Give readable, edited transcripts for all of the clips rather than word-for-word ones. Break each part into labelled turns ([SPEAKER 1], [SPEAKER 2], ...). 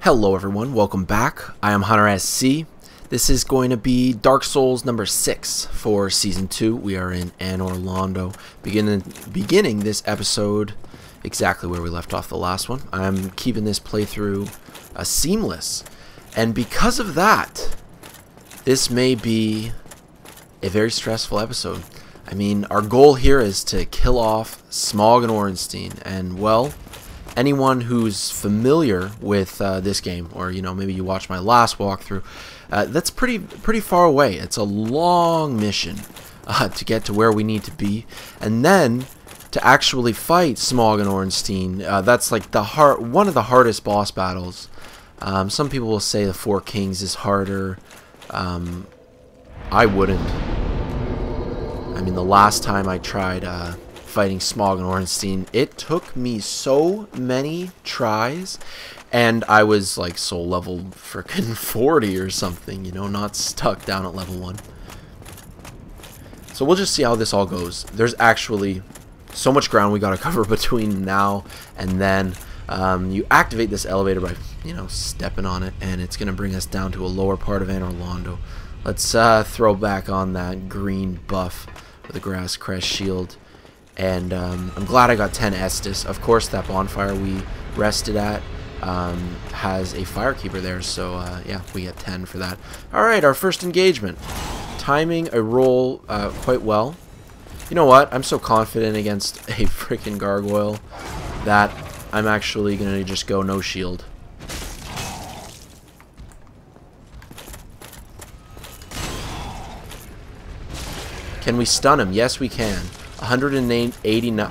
[SPEAKER 1] Hello everyone, welcome back. I am Hunter SC. This is going to be Dark Souls number 6 for Season 2. We are in Anor Londo, beginning this episode exactly where we left off the last one. I'm keeping this playthrough seamless, and because of that, this may be a very stressful episode. I mean, our goal here is to kill off Smough Ornstein, and well, anyone who's familiar with this game, or maybe you watched my last walkthrough, that's pretty far away. It's a long mission to get to where we need to be, and then to actually fight Smough Ornstein. That's like one of the hardest boss battles. Some people will say the Four Kings is harder. I wouldn't. I mean, the last time I tried fighting Smough Ornstein, it took me so many tries, and I was like soul level frickin' 40 or something, not stuck down at level 1. So we'll just see how this all goes. There's actually so much ground we gotta cover between now and then. You activate this elevator by stepping on it, and it's gonna bring us down to a lower part of Anor Londo. Let's throw back on that green buff with a grass crest shield. And I'm glad I got 10 Estus. Of course, that bonfire we rested at has a firekeeper there, so yeah, we get 10 for that. Alright, our first engagement. Timing a roll quite well. You know what? I'm so confident against a freaking gargoyle that I'm actually going to just go no shield. Can we stun him? Yes, we can. 189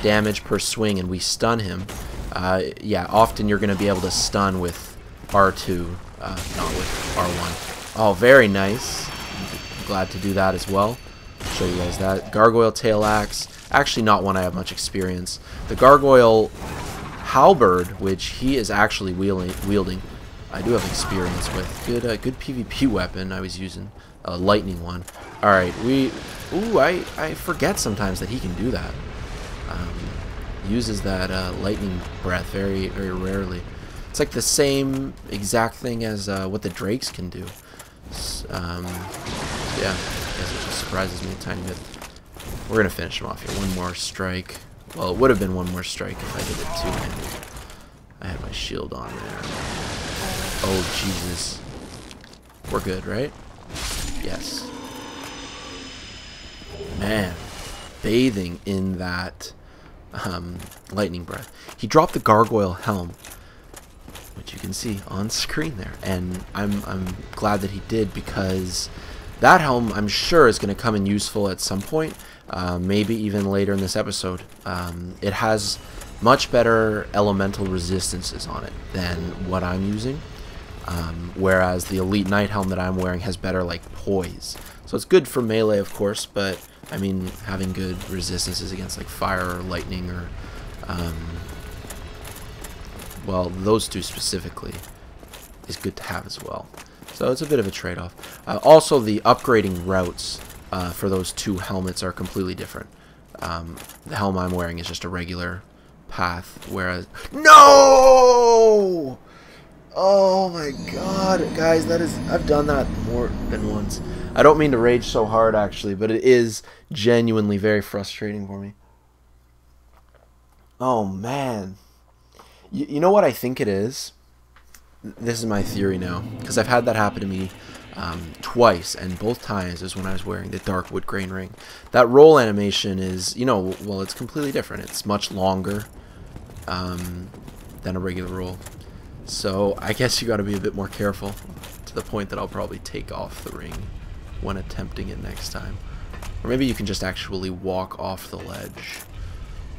[SPEAKER 1] damage per swing, and we stun him. Yeah, often you're going to be able to stun with R2, not with R1. Oh, very nice. I'm glad to do that as well. I'll show you guys that. Gaygoyle Tail Axe. Actually, not one I have much experience. The Gargoyle halberd, which he is actually wielding, I do have experience with. Good PvP weapon I was using. A lightning one. Alright, I forget sometimes that he can do that. Uses that lightning breath very rarely. It's like the same exact thing as what the drakes can do. Yeah, I guess it just surprises me a tiny bit. We're gonna finish him off here. One more strike. Well, it would have been one more strike if I did it two-handed. I had my shield on there. Oh, Jesus. We're good, right? Yes. Man, bathing in that lightning breath. He dropped the gargoyle helm, which you can see on screen there, and I'm glad that he did, because that helm I'm sure is going to come in useful at some point, maybe even later in this episode. It has much better elemental resistances on it than what I'm using. Whereas the Elite Knight helm that I'm wearing has better, like, poise. So it's good for melee, of course, but, I mean, having good resistances against, like, fire or lightning or, well, those two specifically is good to have as well. So it's a bit of a trade-off. Also, the upgrading routes for those two helmets are completely different. The helm I'm wearing is just a regular path, whereas... No! Oh my god, guys, I've done that more than once. I don't mean to rage so hard, actually, but it is genuinely very frustrating for me. Oh, man. You know what I think it is? This is my theory now, because I've had that happen to me twice, and both times is when I was wearing the Dark Wood Grain Ring. That roll animation is, well, it's completely different. It's much longer than a regular roll. So I guess you got to be a bit more careful, to the point that I'll probably take off the ring when attempting it next time. Or maybe you can just actually walk off the ledge.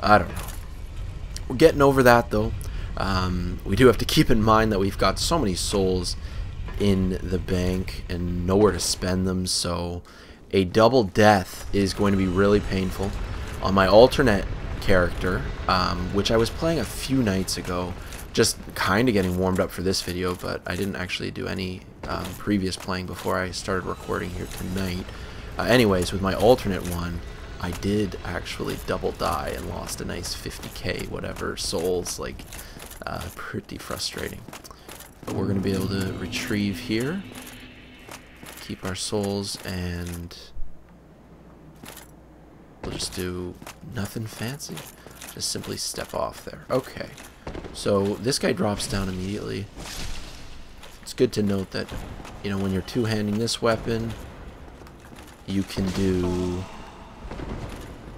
[SPEAKER 1] I don't know. We're getting over that, though. We do have to keep in mind that we've got so many souls in the bank and nowhere to spend them, so a double death is going to be really painful. On my alternate character, which I was playing a few nights ago, just kind of getting warmed up for this video, but I didn't actually do any previous playing before I started recording here tonight. Anyways, with my alternate one, I did actually double die and lost a nice 50k whatever souls. Like, pretty frustrating. But we're going to be able to retrieve here, keep our souls, and we'll just do nothing fancy. Just simply step off there. Okay, so this guy drops down immediately. It's good to note that, you know, when you're two-handing this weapon, you can do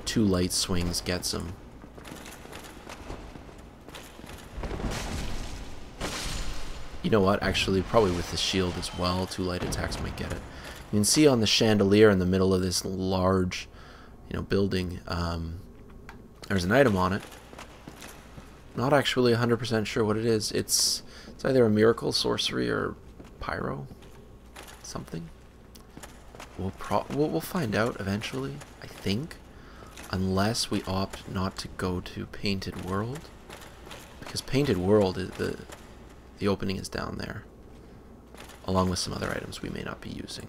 [SPEAKER 1] 2 light swings, gets him. You know what, actually, probably with the shield as well, 2 light attacks might get it. You can see on the chandelier in the middle of this large, you know, building, there's an item on it. Not actually 100% sure what it is. It's either a miracle, sorcery, or pyro, something. We'll find out eventually, I think, unless we opt not to go to Painted World, because Painted World is the opening is down there, along with some other items we may not be using.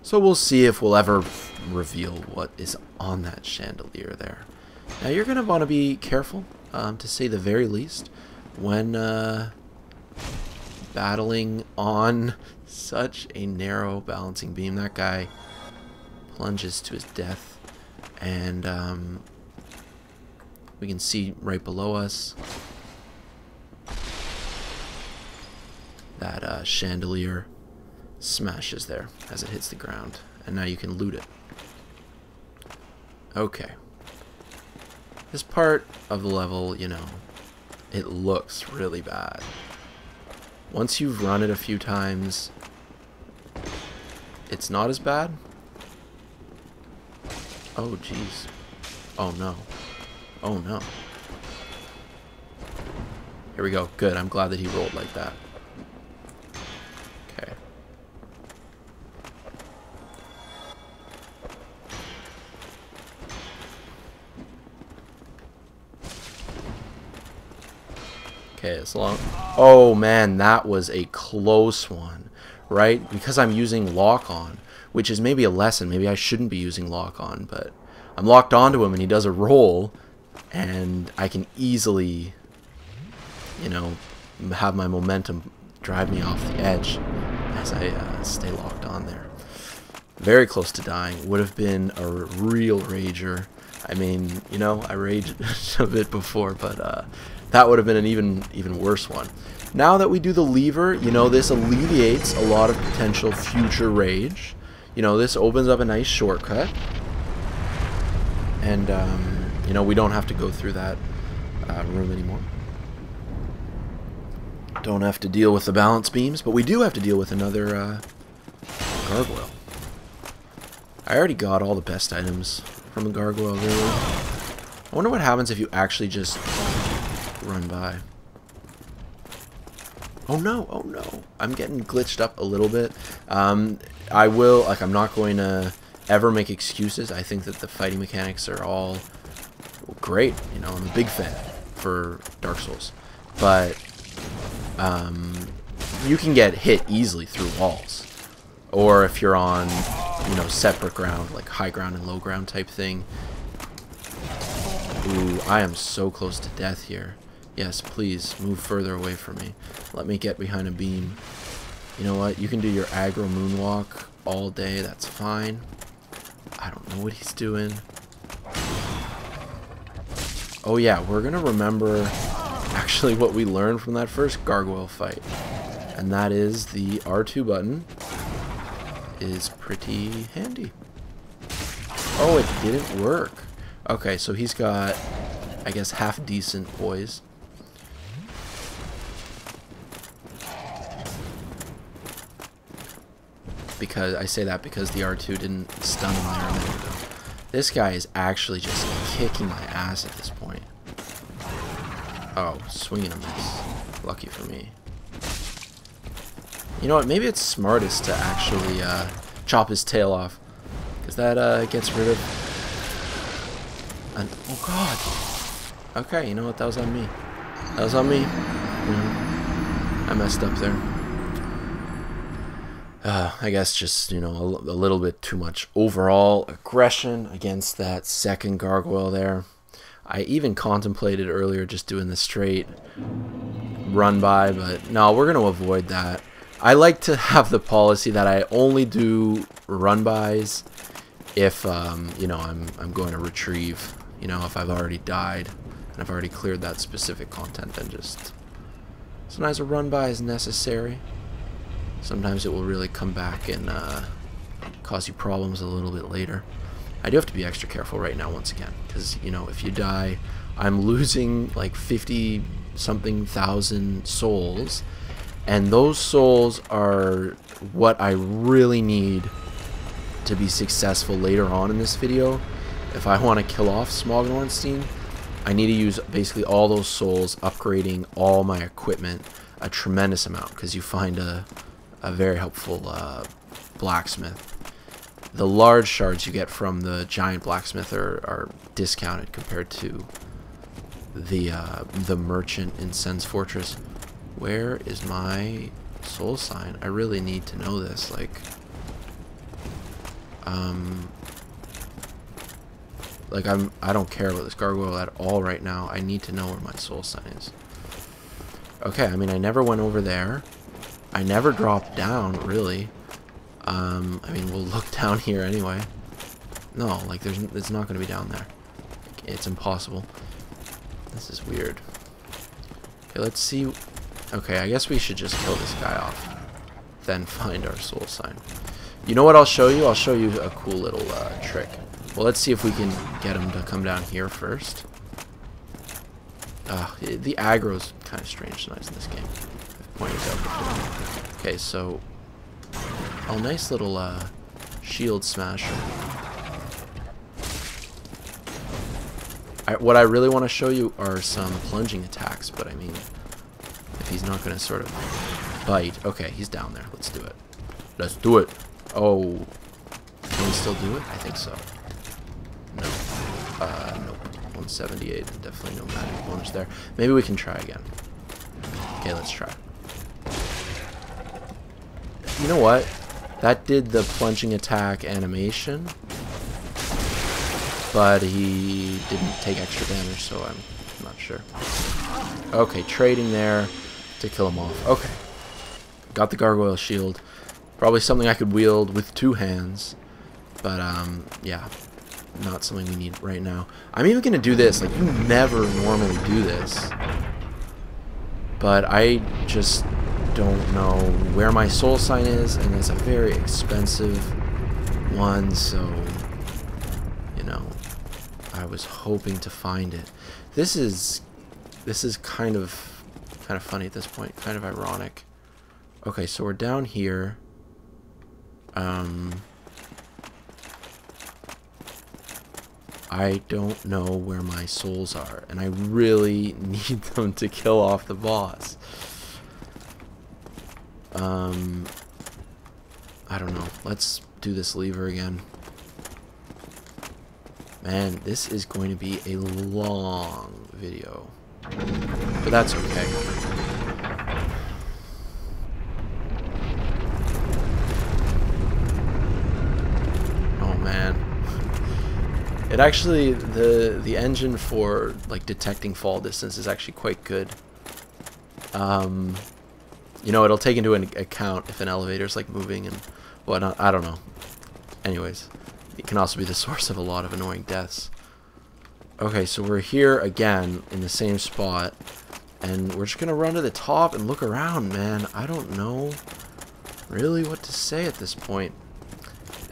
[SPEAKER 1] So we'll see if we'll ever reveal what is on that chandelier there. Now you're going to want to be careful, to say the very least, when battling on such a narrow balancing beam. That guy plunges to his death, and we can see right below us that chandelier smashes there as it hits the ground, and now you can loot it. Okay. This part of the level, you know, it looks really bad. Once you've run it a few times, it's not as bad. Oh, jeez. Oh, no. Oh, no. Here we go. Good. I'm glad that he rolled like that. Okay. Okay, as long... Oh, man, that was a close one, right? Because I'm using lock-on, which is maybe a lesson. Maybe I shouldn't be using lock-on, but I'm locked onto him, and he does a roll, and I can easily, you know, have my momentum drive me off the edge as I stay locked on there. Very close to dying. Would have been a real rager. I mean, you know, I raged a bit before, but that would have been an even worse one. Now that we do the lever, you know, this alleviates a lot of potential future rage. You know, this opens up a nice shortcut. And, you know, we don't have to go through that room anymore. Don't have to deal with the balance beams, but we do have to deal with another gargoyle. I already got all the best items from the gargoyle, really. I wonder what happens if you actually just run by. Oh no, oh no. I'm getting glitched up a little bit. I will, like, I'm not going to ever make excuses. I think that the fighting mechanics are all great. You know, I'm a big fan for Dark Souls. But you can get hit easily through walls. Or if you're on, you know, separate ground, like high ground and low ground type thing. Ooh, I am so close to death here. Yes, please, move further away from me. Let me get behind a beam. You know what? You can do your aggro moonwalk all day. That's fine. I don't know what he's doing. Oh yeah, we're going to remember actually what we learned from that first gargoyle fight. And that is the R2 button is pretty handy. Oh, it didn't work. Okay, so he's got, I guess, half decent poise. Because I say that because the R2 didn't stun him there a minute ago. This guy is actually just kicking my ass at this point. Oh, swinging a miss. Lucky for me. You know what? Maybe it's smartest to actually chop his tail off, because that gets rid of. Oh God. Okay, you know what? That was on me. That was on me. I messed up there. I guess just, you know, a little bit too much overall aggression against that second gargoyle there. I even contemplated earlier just doing the straight run by, but no, we're going to avoid that. I like to have the policy that I only do run-bys if, you know, I'm going to retrieve. You know, if I've already died and I've already cleared that specific content, then just... Sometimes a run-by is necessary. Sometimes it will really come back and cause you problems a little bit later. I do have to be extra careful right now once again, because, you know, if you die, I'm losing like 50-something thousand souls, and those souls are what I really need to be successful later on in this video. If I want to kill off Smough Ornstein, I need to use basically all those souls, upgrading all my equipment a tremendous amount, because you find a very helpful blacksmith. The large shards you get from the giant blacksmith are discounted compared to the merchant in Sen's Fortress. Where is my soul sign? I really need to know this. Like, I don't care about this gargoyle at all right now. I need to know where my soul sign is. Okay, I mean, I never went over there. I never dropped down, really. I mean, we'll look down here anyway. No, like, it's not going to be down there. It's impossible. This is weird. Okay, let's see. Okay, I guess we should just kill this guy off, then find our soul sign. You know what I'll show you? I'll show you a cool little trick. Well, let's see if we can get him to come down here first. The aggro's kind of strange tonight in this game. I've pointed out before. Okay, so... Oh, nice little shield smasher. What I really want to show you are some plunging attacks, but I mean, if he's not going to sort of bite... Okay, he's down there. Let's do it. Let's do it. Oh. Can we still do it? I think so. No. Nope. 178. Definitely no magic bonus there. Maybe we can try again. Okay, let's try. You know what? That did the plunging attack animation, but he didn't take extra damage, so I'm not sure. Okay, trading there to kill him off. Okay. Got the gargoyle shield. Probably something I could wield with two hands, but yeah, not something we need right now. I'm even gonna do this. Like, you never normally do this, but I just don't know where my soul sign is, and it's a very expensive one, so, you know, I was hoping to find it. This is kind of funny at this point, kind of ironic. Okay, so we're down here. I don't know where my souls are, and I really need them to kill off the boss. I don't know. Let's do this lever again. Man, this is going to be a long video, but that's okay. Oh man. It actually, the engine for like detecting fall distance is actually quite good. You know, it'll take into account if an elevator's like moving and whatnot. I don't know. Anyways, it can also be the source of a lot of annoying deaths. Okay, so we're here again in the same spot, and we're just gonna run to the top and look around, man. I don't know really what to say at this point.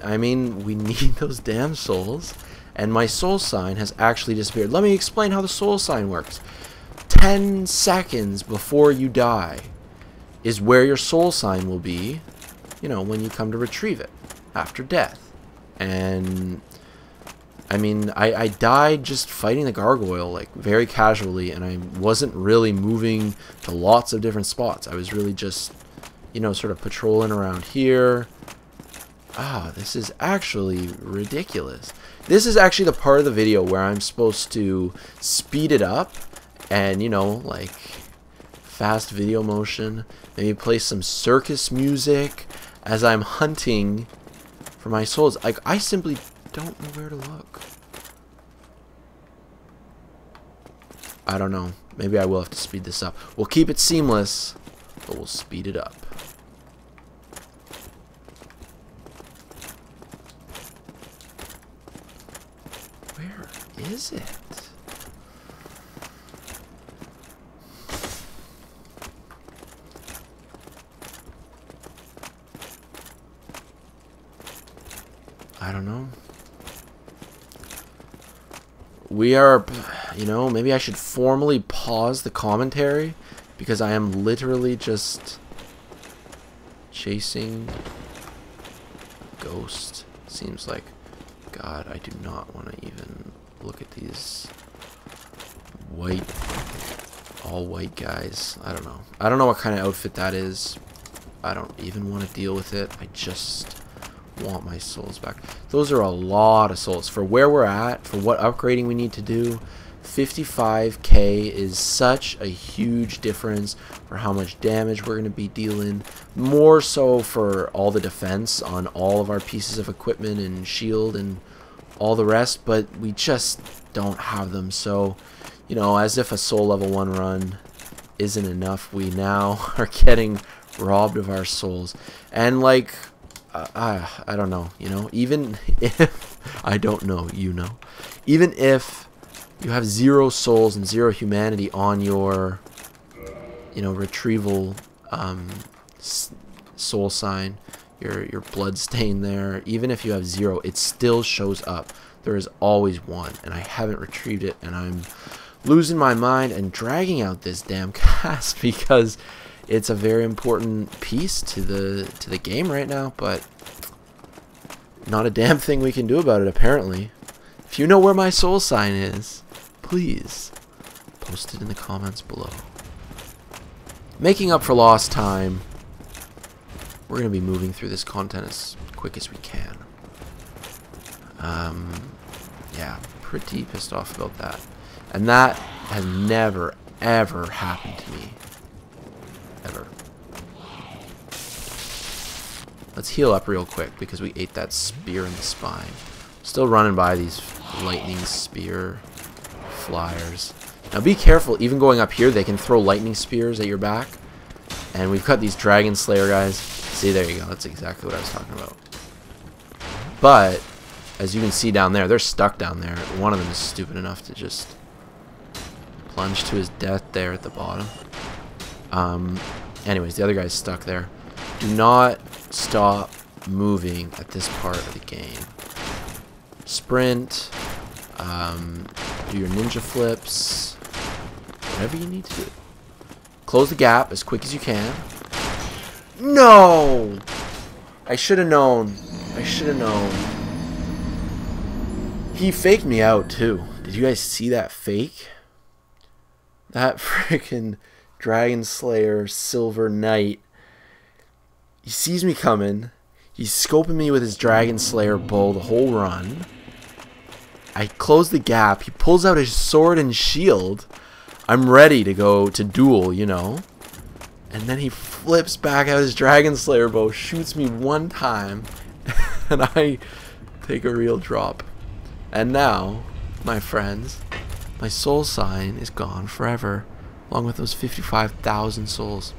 [SPEAKER 1] I mean, we need those damn souls, and my soul sign has actually disappeared. Let me explain how the soul sign works. 10 seconds before you die is where your soul sign will be, you know, when you come to retrieve it after death. And I mean, I died just fighting the gargoyle, like, very casually, and I wasn't really moving to lots of different spots. I was really just, you know, sort of patrolling around here. Ah, this is actually ridiculous. This is actually the part of the video where I'm supposed to speed it up and, you know, like, fast video motion, maybe play some circus music as I'm hunting for my souls. Like, I simply don't know where to look. I don't know. Maybe I will have to speed this up. We'll keep it seamless, but we'll speed it up. Where is it? I don't know. We are, you know, maybe I should formally pause the commentary because I am literally just chasing a ghost. Seems like, God, I do not want to even look at these white, all white guys. I don't know. I don't know what kind of outfit that is. I don't even want to deal with it. I just want my souls back. Those are a lot of souls for where we're at, for what upgrading we need to do. 55k is such a huge difference for how much damage we're going to be dealing, more so for all the defense on all of our pieces of equipment and shield and all the rest, but we just don't have them. So, you know, as if a soul level 1 run isn't enough, we now are getting robbed of our souls. And like, I don't know, you know, even if, I don't know, you know, even if you have 0 souls and 0 humanity on your, you know, retrieval soul sign, your blood stain there, even if you have 0, it still shows up. There is always 1, and I haven't retrieved it, and I'm losing my mind and dragging out this damn cast because it's a very important piece to the game right now, but not a damn thing we can do about it, apparently. If you know where my soul sign is, please post it in the comments below. Making up for lost time, we're going to be moving through this content as quick as we can. Yeah, pretty pissed off about that. And that has never, ever happened to me. Ever. Let's heal up real quick because we ate that spear in the spine. Still running by these lightning spear flyers. Now be careful, even going up here, they can throw lightning spears at your back. And we've got these Dragonslayer guys. See, there you go. That's exactly what I was talking about. But, as you can see down there, they're stuck down there. One of them is stupid enough to just plunge to his death there at the bottom. Anyways, the other guy's stuck there. Do not stop moving at this part of the game. Sprint. Do your ninja flips. Whatever you need to do. Close the gap as quick as you can. No! I should have known. I should have known. He faked me out too. Did you guys see that fake? That freaking Dragonslayer Silver Knight. He sees me coming. He's scoping me with his Dragonslayer bow the whole run. I close the gap. He pulls out his sword and shield. I'm ready to go to duel, you know. And then he flips back out his Dragonslayer bow, shoots me one time, and I take a real drop. And now, my friends, my soul sign is gone forever, along with those 55,000 souls.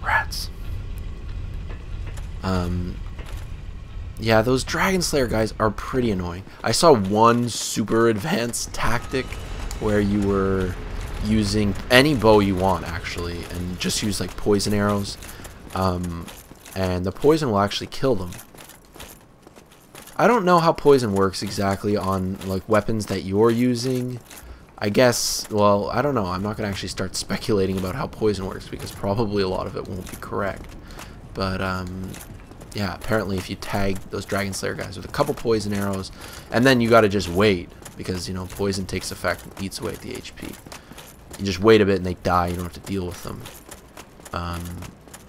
[SPEAKER 1] Rats. Yeah, those Dragonslayer guys are pretty annoying. I saw one super advanced tactic where you were using any bow you want, actually, and just use like poison arrows, and the poison will actually kill them. I don't know how poison works exactly on like weapons that you're using. I guess, well, I don't know. I'm not gonna actually start speculating about how poison works because probably a lot of it won't be correct. But yeah, apparently if you tag those Dragonslayer guys with a couple poison arrows, and then you gotta just wait because, you know, poison takes effect and eats away at the HP. You just wait a bit and they die. You don't have to deal with them.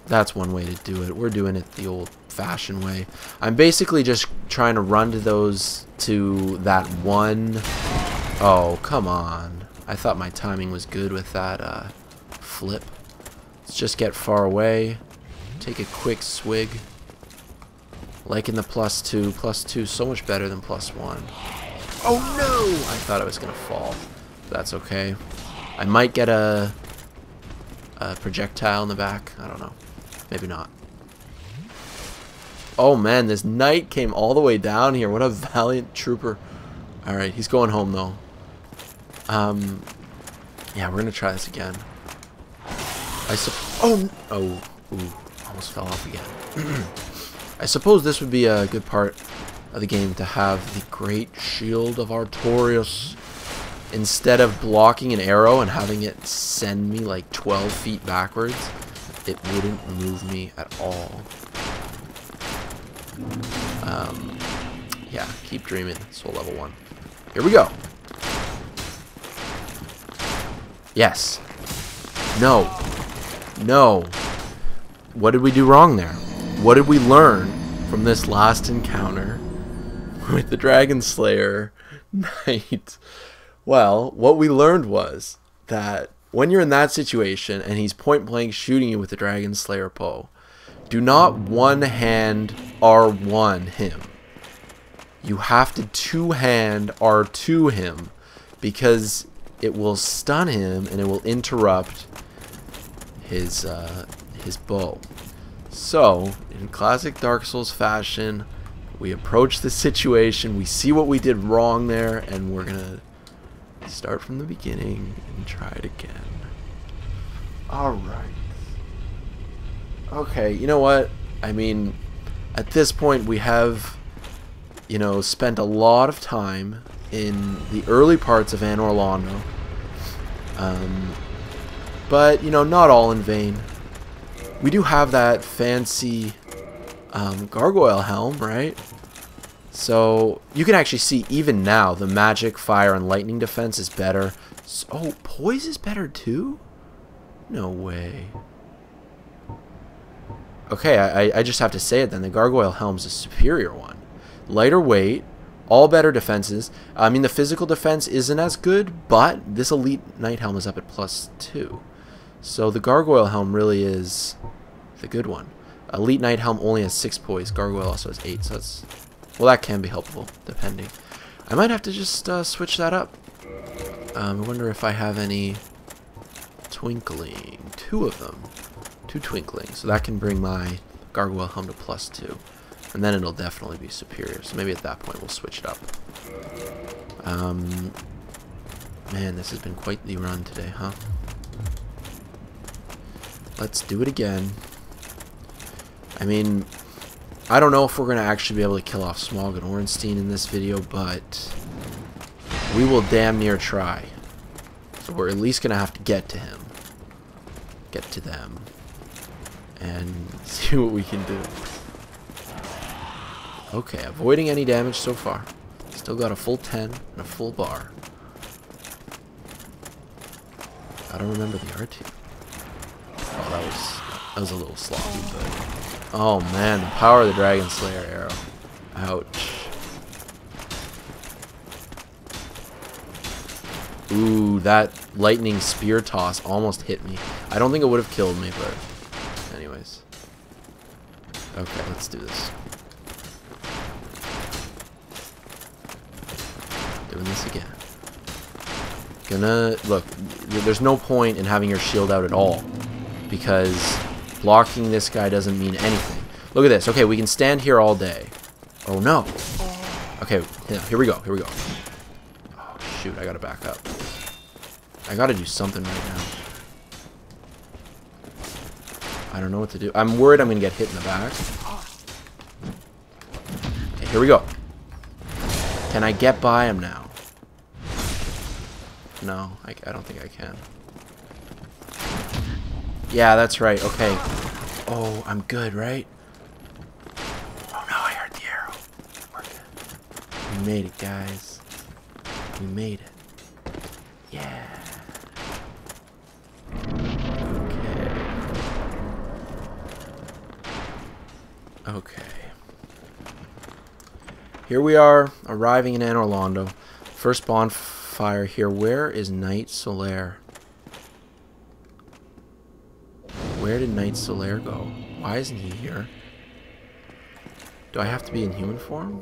[SPEAKER 1] That's one way to do it. We're doing it the old-fashioned way. I'm basically just trying to run to that one. Oh, come on. I thought my timing was good with that flip. Let's just get far away. Take a quick swig. Like in the +2. +2 so much better than +1. Oh no! I thought I was going to fall. That's okay. I might get a projectile in the back. I don't know. Maybe not. Oh man, this knight came all the way down here. What a valiant trooper. Alright, he's going home though. Yeah, we're gonna try this again. Ooh, almost fell off again. I suppose this would be a good part of the game to have the Great Shield of Artorias. Instead of blocking an arrow and having it send me like 12 feet backwards, it wouldn't move me at all. Yeah, keep dreaming. Soul level 1. Here we go. Yes. No. No. What did we do wrong there? What did we learn from this last encounter with the Dragonslayer Knight? Well, what we learned was that when you're in that situation and he's point blank shooting you with the Dragonslayer bow, do not one-hand R1 him. You have to two-hand R2 him because it will stun him and it will interrupt his bow. So, in classic Dark Souls fashion, we approach the situation, we see what we did wrong there, and we're gonna start from the beginning and try it again. Alright. Okay, you know what? I mean, at this point we have, you know, spent a lot of time in the early parts of Anor Londo. But, you know, not all in vain. We do have that fancy gargoyle helm, right? So, you can actually see even now the magic, fire, and lightning defense is better. So, oh, poise is better too? No way. Okay, I just have to say it then. The gargoyle helm's a superior one. Lighter weight, all better defenses. I mean, the physical defense isn't as good, but this elite knight helm is up at +2. So the gargoyle helm really is the good one. Elite knight helm only has 6 poise. Gargoyle also has 8, so that's... well, that can be helpful, depending. I might have to just switch that up. I wonder if I have any twinkling. 2 of them. 2 twinkling. So that can bring my gargoyle helm to +2. And then it'll definitely be superior. So maybe at that point we'll switch it up. Man, this has been quite the run today, huh? Let's do it again. I mean, I don't know if we're going to actually be able to kill off Smough Ornstein in this video, but we will damn near try. So we're at least going to have to get to him. Get to them. And see what we can do. Okay, avoiding any damage so far. Still got a full 10 and a full bar. I don't remember the RT. Oh, that was a little sloppy, but... oh man, the power of the Dragonslayer arrow. Ouch. Ooh, that lightning spear toss almost hit me. I don't think it would have killed me, but... anyways. Okay, let's do this. Doing this again. Look, there's no point in having your shield out at all, because blocking this guy doesn't mean anything. Look at this. Okay, we can stand here all day. Oh no. Okay, yeah, here we go. Here we go. Oh shoot, I gotta back up. I gotta do something right now. I don't know what to do. I'm worried I'm gonna get hit in the back. Okay, here we go. Can I get by him now? No, I don't think I can. Yeah, that's right. Okay. Oh, I'm good, right? Oh no, I heard the arrow. We're good. We made it, guys. We made it. Yeah. Okay. Okay. Here we are, arriving in Anor Londo. First bonfire here. Where is Knight Solaire? Where did Knight Solaire go? Why isn't he here? Do I have to be in human form?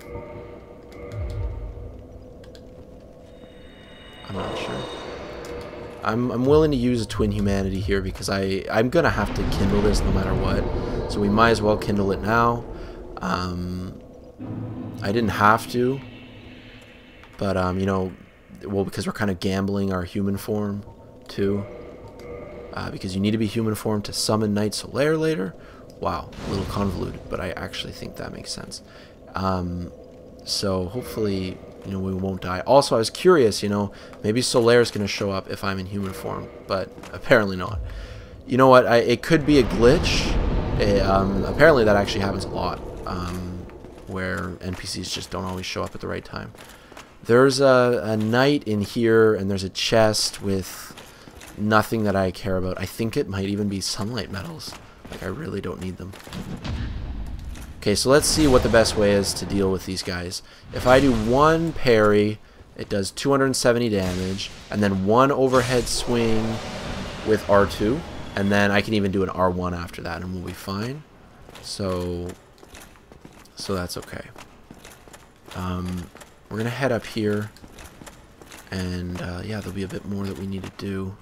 [SPEAKER 1] I'm not sure. I'm willing to use a Twin Humanity here because I'm gonna have to kindle this no matter what. So we might as well kindle it now. I didn't have to, but you know, well, because we're kind of gambling our human form too. Because you need to be human form to summon Knight Solaire later. Wow, a little convoluted, but I actually think that makes sense. So hopefully, you know, we won't die. Also, I was curious, you know, maybe Solaire is going to show up if I'm in human form, but apparently not. You know what? It could be a glitch. Apparently, that actually happens a lot, where NPCs just don't always show up at the right time. There's a knight in here, and there's a chest with nothing that I care about. I think it might even be sunlight metals. Like, I really don't need them. Okay, so let's see what the best way is to deal with these guys. If I do one parry, it does 270 damage, and then one overhead swing with R2, and then I can even do an R1 after that, and we'll be fine. So that's okay. We're gonna head up here, and yeah, there'll be a bit more that we need to do.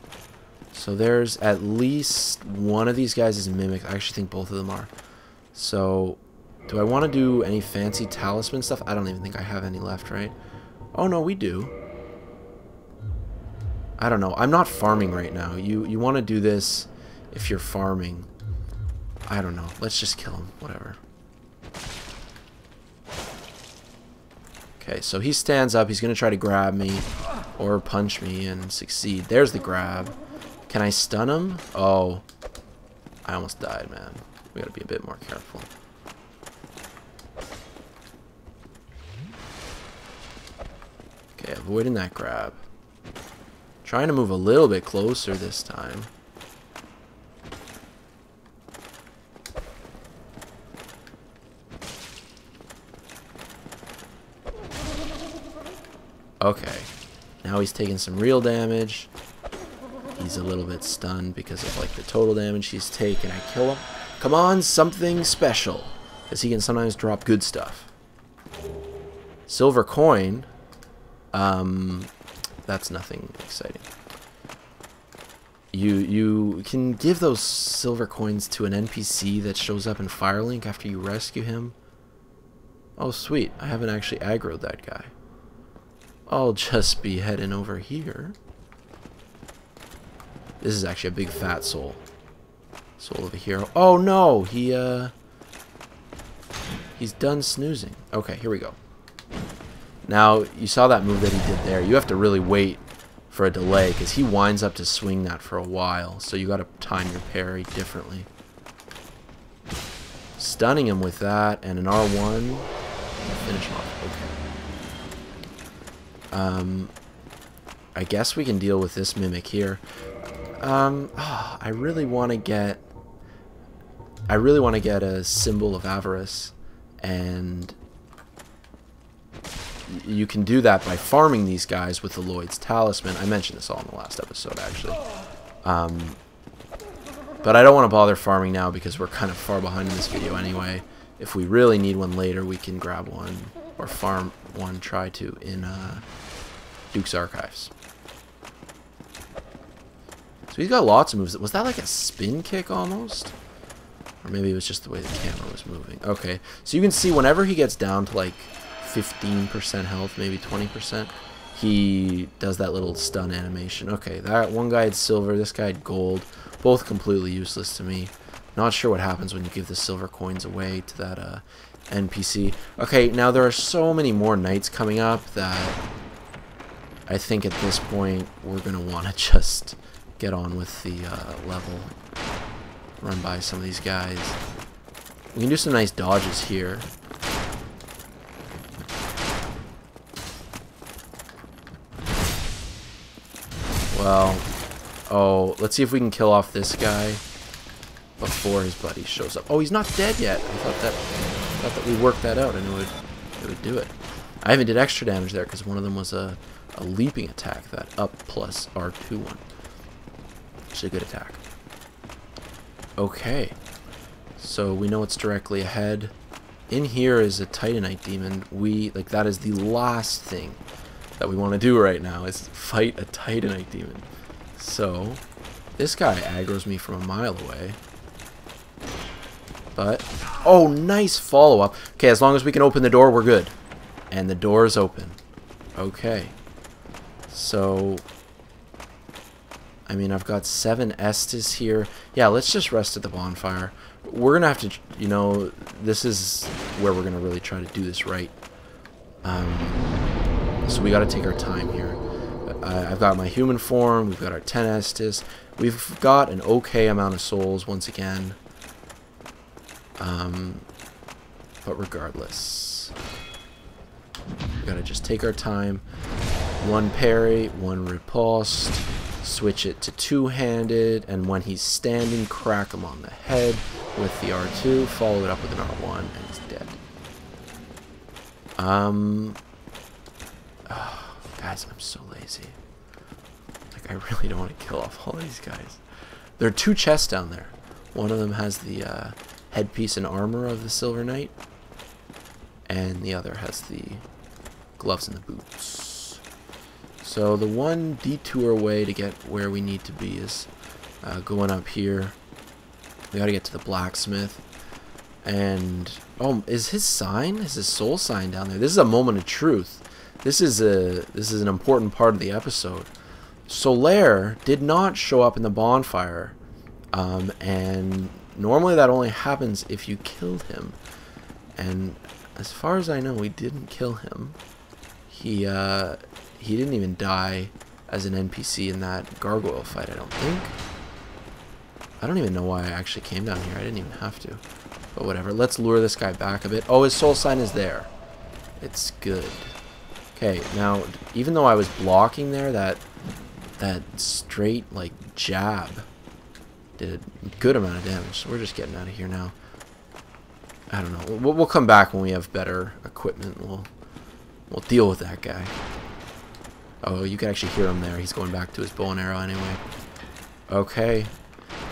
[SPEAKER 1] So there's at least one of these guys is mimic. I actually think both of them are. So do I want to do any fancy talisman stuff? I don't even think I have any left, right? Oh no, we do. I don't know. I'm not farming right now. You want to do this if you're farming. I don't know. Let's just kill him. Whatever. Okay, so he stands up. He's going to try to grab me or punch me and succeed. There's the grab. Can I stun him? Oh, I almost died, man. We gotta be a bit more careful. Okay, avoiding that grab. Trying to move a little bit closer this time. Okay, now he's taking some real damage. He's a little bit stunned because of like the total damage he's taken. I kill him. Come on, something special. Because he can sometimes drop good stuff. Silver coin. That's nothing exciting. You can give those silver coins to an NPC that shows up in Firelink after you rescue him. Oh sweet, I haven't actually aggroed that guy. I'll just be heading over here. This is actually a big fat soul. Soul of a hero. Oh no, he's done snoozing. Okay, here we go. Now, you saw that move that he did there. You have to really wait for a delay because he winds up to swing that for a while. So you got to time your parry differently. Stunning him with that and an R1. Finish him off. Okay. I guess we can deal with this mimic here. I really want to get a symbol of avarice, and you can do that by farming these guys with the Lloyd's Talisman. I mentioned this all in the last episode, actually. But I don't want to bother farming now because we're kind of far behind in this video anyway. If we really need one later, we can grab one or farm one, try to, in Duke's Archives. So he's got lots of moves. Was that like a spin kick almost? Or maybe it was just the way the camera was moving. Okay, so you can see whenever he gets down to like 15% health, maybe 20%, he does that little stun animation. Okay, that one guy had silver, this guy had gold. Both completely useless to me. Not sure what happens when you give the silver coins away to that NPC. Okay, now there are so many more knights coming up that I think at this point we're going to want to just get on with the level. Run by some of these guys. We can do some nice dodges here. Well, oh, let's see if we can kill off this guy before his buddy shows up. Oh, he's not dead yet. I thought that we worked that out and it would do it. I even did extra damage there because one of them was a leaping attack, that up plus R2 one. Which is a good attack. Okay, so we know it's directly ahead. In here is a Titanite demon. That is the last thing that we want to do right now, is fight a Titanite demon. So, this guy aggroes me from a mile away. But, oh, nice follow-up. Okay, as long as we can open the door, we're good. And the door is open. Okay. So, I mean, I've got 7 Estus here. Yeah, let's just rest at the bonfire. We're going to have to, you know, this is where we're going to really try to do this right. So we got to take our time here. I've got my human form. We've got our 10 Estus. We've got an okay amount of souls once again. But regardless, we got to just take our time. 1 parry, 1 riposte. Switch it to 2-handed, and when he's standing, crack him on the head with the R2, follow it up with an R1, and he's dead. Oh, guys, I'm so lazy. Like, I really don't want to kill off all these guys. There are 2 chests down there. One of them has the headpiece and armor of the Silver Knight, and the other has the gloves and the boots. So the one detour way to get where we need to be is going up here. We gotta get to the blacksmith. And, oh, is his sign? Is his soul sign down there? This is a moment of truth. This is an important part of the episode. Solaire did not show up in the bonfire. And normally that only happens if you killed him. And as far as I know, we didn't kill him. He didn't even die as an NPC in that gargoyle fight, I don't think. I don't even know why I actually came down here. I didn't even have to. But whatever. Let's lure this guy back a bit. Oh, his soul sign is there. It's good. Okay, now, even though I was blocking there, that straight, like, jab did a good amount of damage. So we're just getting out of here now. I don't know. We'll come back when we have better equipment. We'll deal with that guy. Oh, you can actually hear him there. He's going back to his bow and arrow anyway. Okay.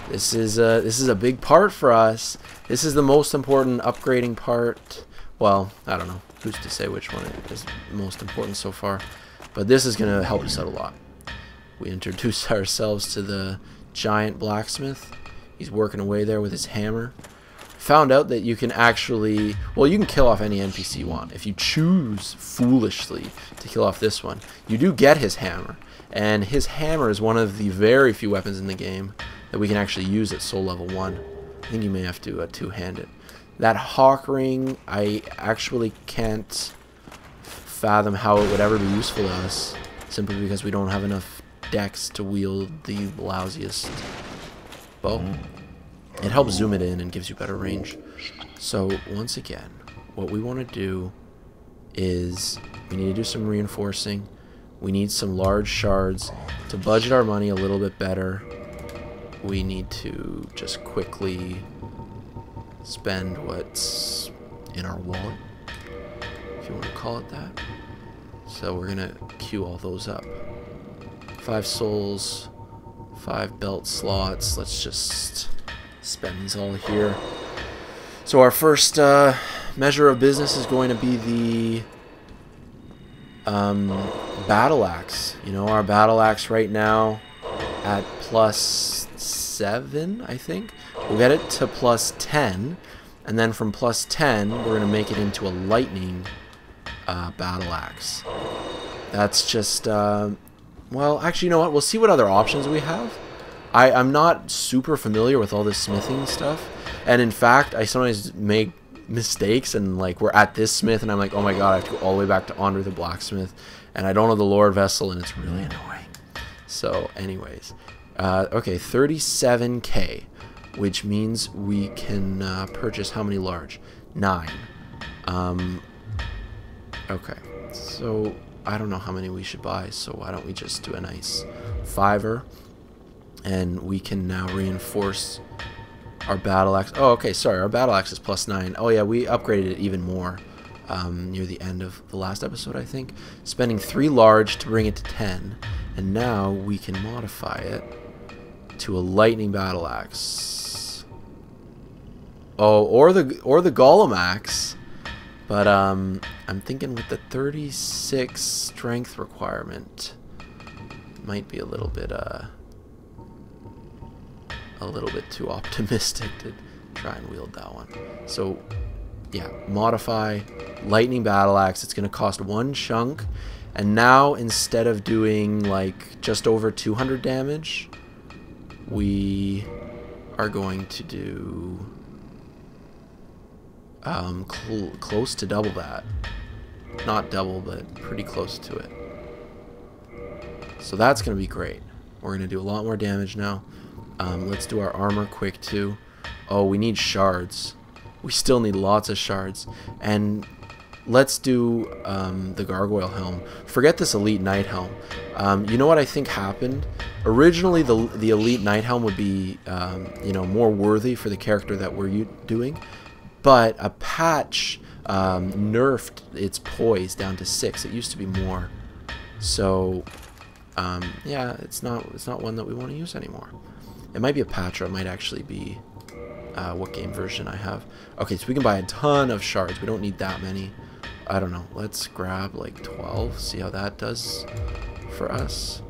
[SPEAKER 1] This is a big part for us. This is the most important upgrading part. Well, I don't know. Who's to say which one is most important so far? But this is going to help us out a lot. We introduce ourselves to the giant blacksmith. He's working away there with his hammer. Found out that you can actually, well, you can kill off any NPC you want. If you choose foolishly to kill off this one, you do get his hammer. And his hammer is one of the very few weapons in the game that we can actually use at soul level 1. I think you may have to 2-hand it. That hawk ring, I actually can't fathom how it would ever be useful to us, simply because we don't have enough dex to wield the lousiest bow. It helps zoom it in and gives you better range. So once again, what we want to do is we need to do some reinforcing. We need some large shards to budget our money a little bit better. We need to just quickly spend what's in our wallet, if you want to call it that. So we're gonna queue all those up. 5 souls, 5 belt slots. Let's just spend these all here. So our first measure of business is going to be the battle axe. You know, our battle axe right now at +7, I think. We'll get it to +10, and then from +10, we're going to make it into a lightning battle axe. That's just, well, actually, you know what? We'll see what other options we have. I'm not super familiar with all this smithing stuff, and in fact, I sometimes make mistakes, and like we're at this smith, and I'm like, oh my god, I have to go all the way back to Anor the blacksmith, and I don't know the lore vessel, and it's really annoying. So, anyways, okay, 37k, which means we can purchase how many large? 9. Okay, so I don't know how many we should buy, so why don't we just do a nice 5er. And we can now reinforce our battle axe. Oh, okay, sorry, our battle axe is +9. Oh yeah, we upgraded it even more near the end of the last episode, I think. Spending 3 large to bring it to 10. And now we can modify it to a lightning battle axe. Oh, or the golem axe. But I'm thinking with the 36 strength requirement, might be a little bit a little bit too optimistic to try and wield that one. So yeah, modify lightning battle axe. It's going to cost 1 chunk, and now instead of doing like just over 200 damage, we are going to do close to double that. Not double, but pretty close to it. So that's going to be great. We're going to do a lot more damage now. Let's do our armor quick too. Oh, we need shards. We still need lots of shards. And let's do the Gargoyle helm. Forget this Elite Knight helm. You know what I think happened? Originally, the Elite Knight helm would be you know, more worthy for the character that we're doing. But a patch nerfed its poise down to 6. It used to be more. So yeah, it's not one that we want to use anymore. It might be a patch, or it might actually be what game version I have. Okay, so we can buy a ton of shards. We don't need that many. I don't know. Let's grab like 12. See how that does for us.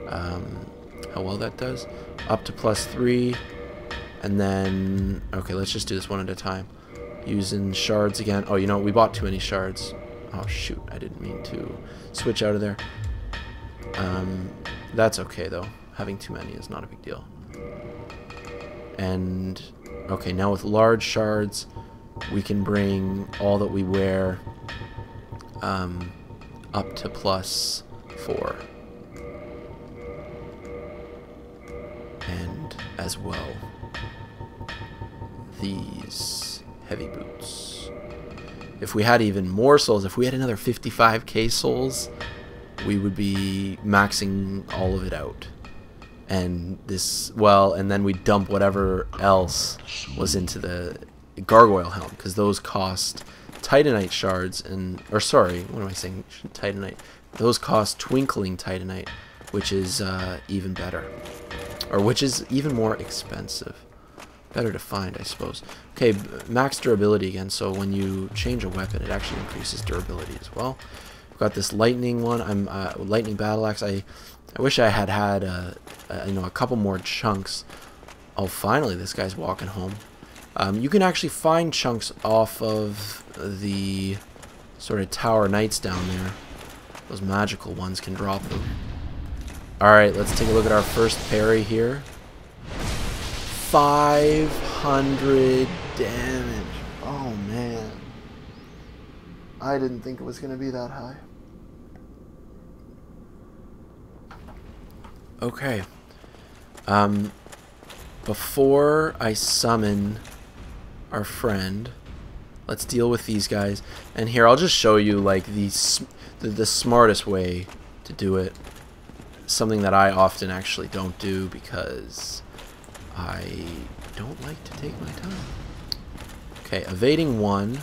[SPEAKER 1] How well that does. Up to +3. And then, okay, let's just do this one at a time. Using shards again. Oh, you know, we bought too many shards. Oh, shoot. I didn't mean to switch out of there. That's okay, though. Having too many is not a big deal. And, okay, now with large shards, we can bring all that we wear up to +4. And as well, these heavy boots. If we had even more souls, if we had another 55k souls, we would be maxing all of it out. And this, well, and then we dump whatever else was into the Gargoyle helm, because those cost Titanite shards, and, or sorry, what am I saying? Titanite. Those cost Twinkling Titanite, which is even better, or which is even more expensive. Better to find, I suppose. Okay, max durability again. So when you change a weapon, it actually increases durability as well. We've got this lightning one. Lightning battle axe. I wish I had you know, a couple more chunks. Oh, finally, this guy's walking home. You can actually find chunks off of the sort of tower knights down there. Those magical ones can drop them. Alright, let's take a look at our first parry here. 500 damage. Oh, man. I didn't think it was going to be that high. Okay. Before I summon our friend, let's deal with these guys. And here, I'll just show you like the smartest way to do it. Something that I often actually don't do because I don't like to take my time. Okay, evading 1.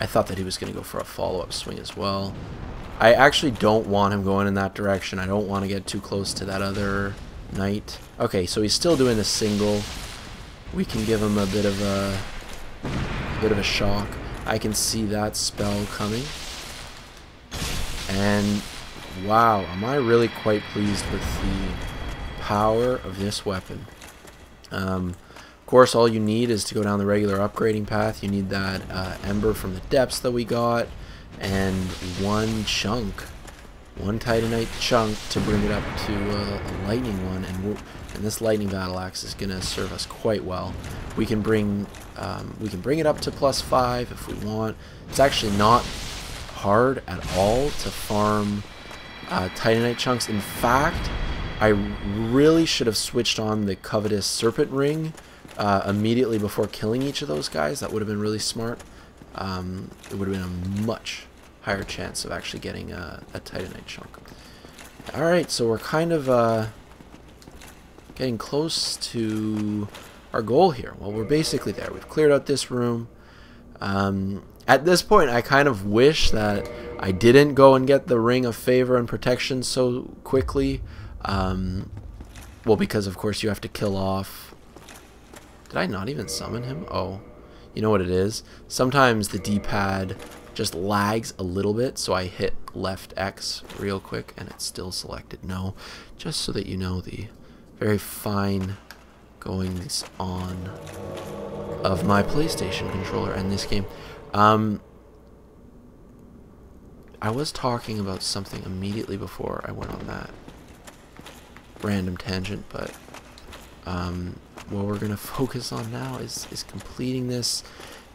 [SPEAKER 1] I thought that he was going to go for a follow-up swing as well. I actually don't want him going in that direction. I don't want to get too close to that other knight. Okay, so he's still doing a single. We can give him a bit of a shock. I can see that spell coming. And wow, am I really quite pleased with the power of this weapon. Of course, all you need is to go down the regular upgrading path. You need that ember from the depths that we got, and one Titanite chunk to bring it up to a lightning one, and this lightning battle axe is gonna serve us quite well. We can bring it up to +5 if we want. It's actually not hard at all to farm Titanite chunks. In fact, I really should have switched on the covetous serpent ring immediately before killing each of those guys. That would have been really smart. It would have been a much higher chance of actually getting a Titanite chunk. Alright, so we're kind of getting close to our goal here. Well, we're basically there. We've cleared out this room. At this point, I kind of wish that I didn't go and get the Ring of Favor and Protection so quickly. Well, because of course you have to kill off... Did I not even summon him? Oh, you know what it is? Sometimes the D-pad just lags a little bit, so I hit left X real quick and it's still selected no, just so that you know the very fine goings on of my PlayStation controller and this game. I was talking about something immediately before I went on that random tangent, but what we're gonna focus on now is completing this,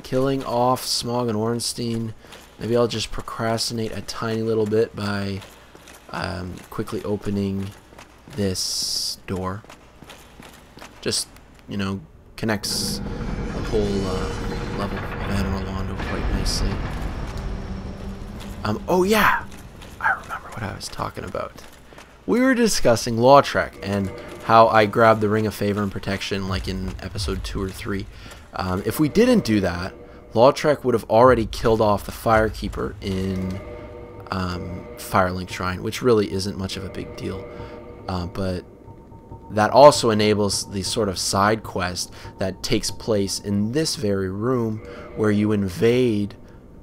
[SPEAKER 1] killing off Smough and Ornstein. Maybe I'll just procrastinate a tiny little bit by quickly opening this door. Just, you know, connects the whole level of Anor Londo quite nicely. Oh yeah, I remember what I was talking about. We were discussing Lautrec and how I grabbed the Ring of Favor and Protection like in episode 2 or 3. If we didn't do that, Lautrec would have already killed off the Firekeeper in Firelink Shrine, which really isn't much of a big deal. But that also enables the sort of side quest that takes place in this very room where you invade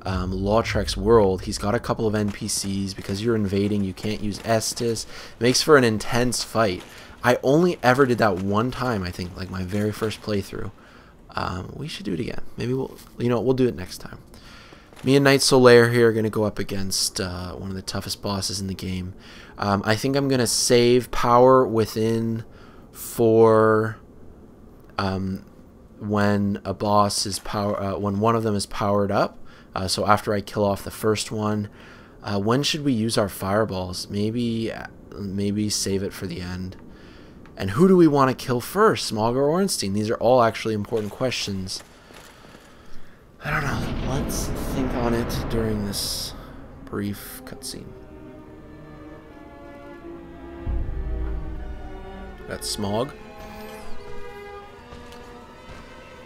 [SPEAKER 1] Lautrec's world. He's got a couple of NPCs. Because you're invading, you can't use Estus. It makes for an intense fight. I only ever did that one time, I think, like my very first playthrough. We should do it again. Maybe we'll do it next time. Me and Dragonslayer here are going to go up against one of the toughest bosses in the game. I think I'm going to save power within for when a boss is when one of them is powered up. So after I kill off the first one, when should we use our fireballs? Maybe save it for the end. And who do we want to kill first, Smough or Ornstein? These are all actually important questions. I don't know. Let's think on it during this brief cutscene. That's Smough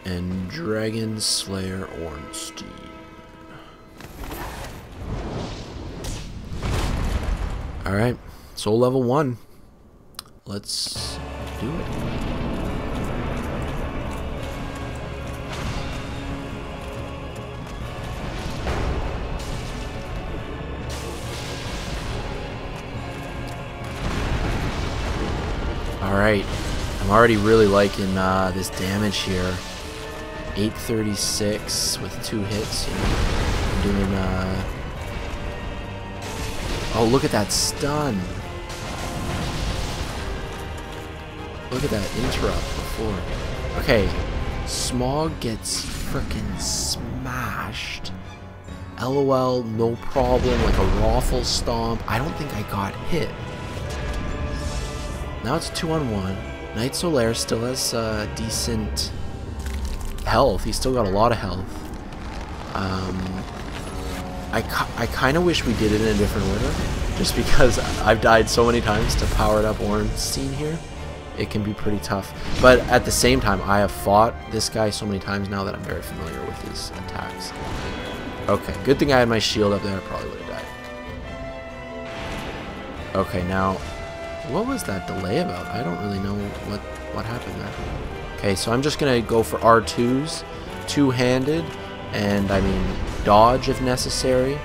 [SPEAKER 1] and Dragonslayer Ornstein. Alright, soul level 1. Let's do it. Alright, I'm already really liking this damage here. 836 with 2 hits. You know, I'm doing oh, look at that stun. Look at that interrupt before. Okay, Smough gets frickin' smashed. LOL, no problem, like a Raffle Stomp. I don't think I got hit. Now it's 2-on-1. Dragonslayer still has decent health. He's still got a lot of health. I kind of wish we did it in a different order, just because I've died so many times to powered up Ornstein here. It can be pretty tough. But at the same time, I have fought this guy so many times now that I'm very familiar with his attacks. Okay, good thing I had my shield up there. I probably would have died. Okay, now, what was that delay about? I don't really know what happened there. Okay, so I'm just going to go for R2s, two-handed, and I mean dodge if necessary.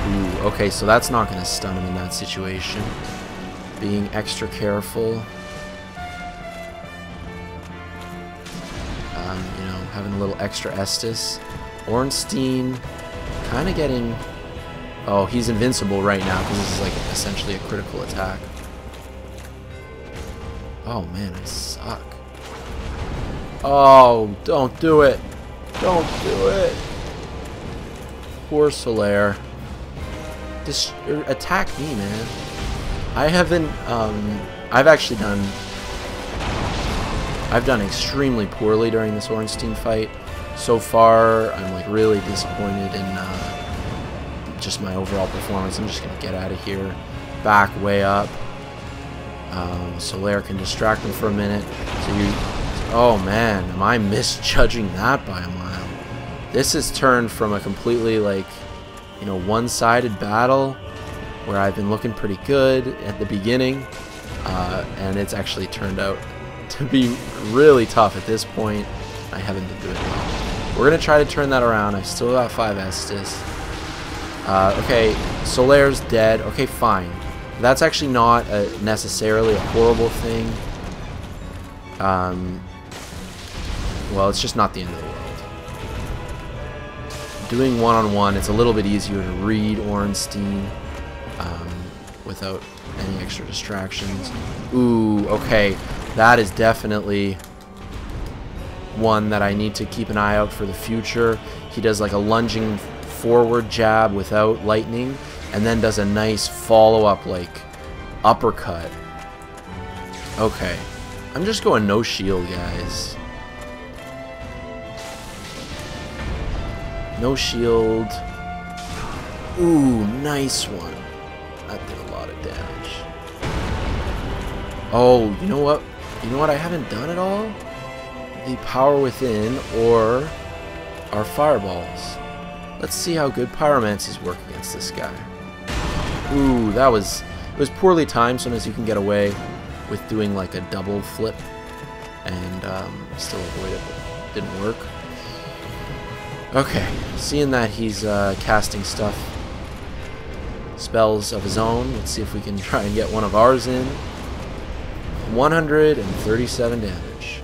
[SPEAKER 1] Ooh, okay, so that's not going to stun him in that situation. Being extra careful. You know, having a little extra Estus. Ornstein kind of getting... Oh, he's invincible right now because this is like essentially a critical attack. Oh man, I suck. Oh, don't do it. Don't do it. Poor Solaire. Attack me, man. I haven't, I've done extremely poorly during this Ornstein fight. So far, I'm like really disappointed in just my overall performance. I'm just gonna get out of here, back way up. Solaire can distract him for a minute. So you, oh man, am I misjudging that by a mile? This has turned from a completely like, you know, one-sided battle where I've been looking pretty good at the beginning, and it's actually turned out to be really tough at this point. I haven't been doing well. We're gonna try to turn that around. I've still got 5 Estus. Okay, Solaire's dead. Okay, fine. That's actually not necessarily a horrible thing. Well, it's just not the end of the world. Doing one-on-one, it's a little bit easier to read Ornstein without any extra distractions. Ooh, okay. That is definitely one that I need to keep an eye out for the future. He does like a lunging forward jab without lightning, and then does a nice follow-up like uppercut. Okay. I'm just going no shield, guys. No shield. Ooh, nice one. That did a lot of damage. Oh, you know what? You know what I haven't done at all? The power within or our fireballs. Let's see how good pyromancies work against this guy. Ooh, it was poorly timed. Sometimes you can get away with doing like a double flip and still avoid it, but didn't work. Okay, seeing that he's casting spells of his own, let's see if we can try and get one of ours in. 137 damage.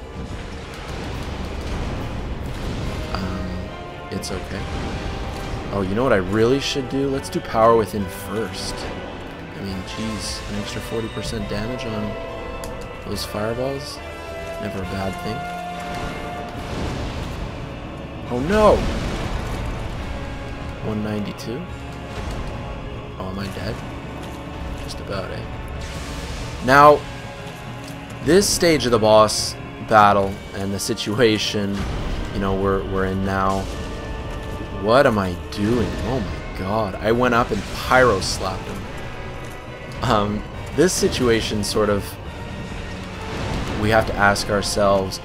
[SPEAKER 1] It's okay. Oh, you know what I really should do? Let's do power within first. I mean, geez, an extra 40% damage on those fireballs? Never a bad thing. Oh no! 192. Oh, am I dead? Just about, eh? Now, this stage of the boss battle and the situation, you know, we're in now. What am I doing? Oh my god. I went up and pyro slapped him. This situation sort of, we have to ask ourselves,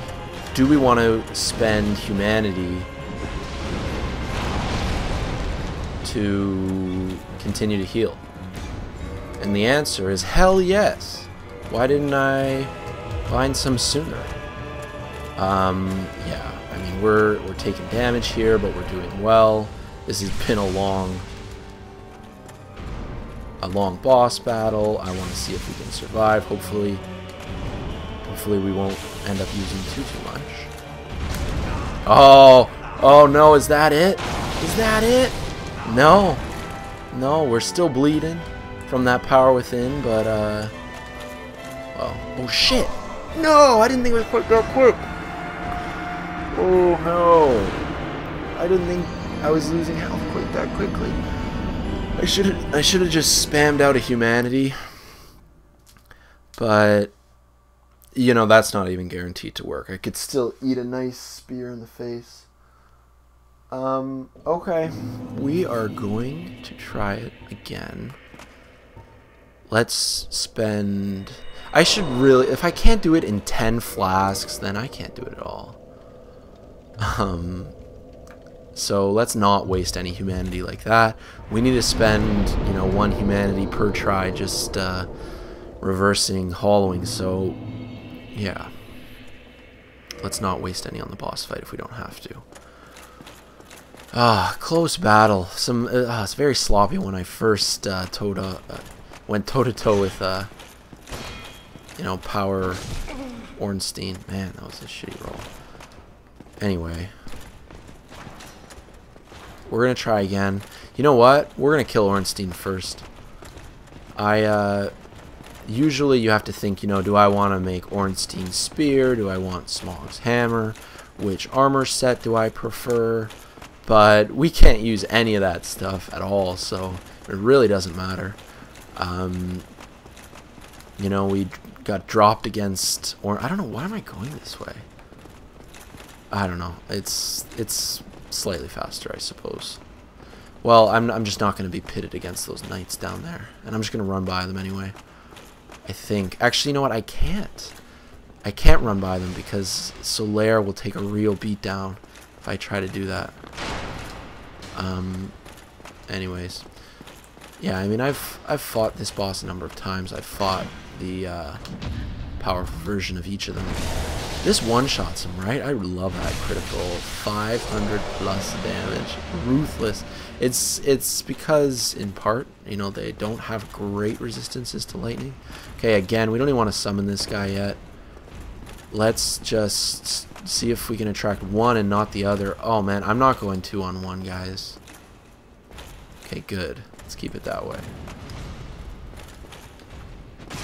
[SPEAKER 1] do we want to spend humanity to continue to heal? And the answer is hell yes. Why didn't I find some sooner? Yeah, I mean we're taking damage here, but we're doing well. This has been a long boss battle. I want to see if we can survive. Hopefully we won't end up using too much. Oh no, is that it? Is that it? No, we're still bleeding from that power within, but well, oh shit! No, I didn't think it was quite that quick. Oh no, I didn't think I was losing health quite that quickly. I should have just spammed out a humanity, but you know that's not even guaranteed to work. I could still eat a nice spear in the face. Okay. We are going to try it again. Let's spend... I should really... If I can't do it in 10 flasks, then I can't do it at all. So let's not waste any humanity like that. We need to spend, you know, 1 humanity per try just reversing hollowing. So, yeah. Let's not waste any on the boss fight if we don't have to. Close battle. It's very sloppy when I first went toe-to-toe with, you know, Power Ornstein. Man, that was a shitty roll. Anyway. We're going to try again. You know what? We're going to kill Ornstein first. Usually you have to think, you know, do I want to make Ornstein's spear? Do I want Smough's hammer? Which armor set do I prefer? But we can't use any of that stuff at all, so it really doesn't matter. You know, we got dropped against, or I don't know, why am I going this way? I don't know. It's slightly faster, I suppose. Well, I'm just not going to be pitted against those knights down there, and I'm just going to run by them anyway. I think. Actually, you know what? I can't. I can't run by them because Solaire will take a real beat down if I try to do that. Anyways, yeah, I mean I've fought this boss a number of times. I've fought the powerful version of each of them. This one-shots him, right? I love that critical. 500 plus damage. Ruthless. It's because, in part, you know, they don't have great resistances to lightning. Okay, again, we don't even want to summon this guy yet. Let's just see if we can attract one and not the other. Oh, man, I'm not going 2-on-1, guys. Okay, good. Let's keep it that way.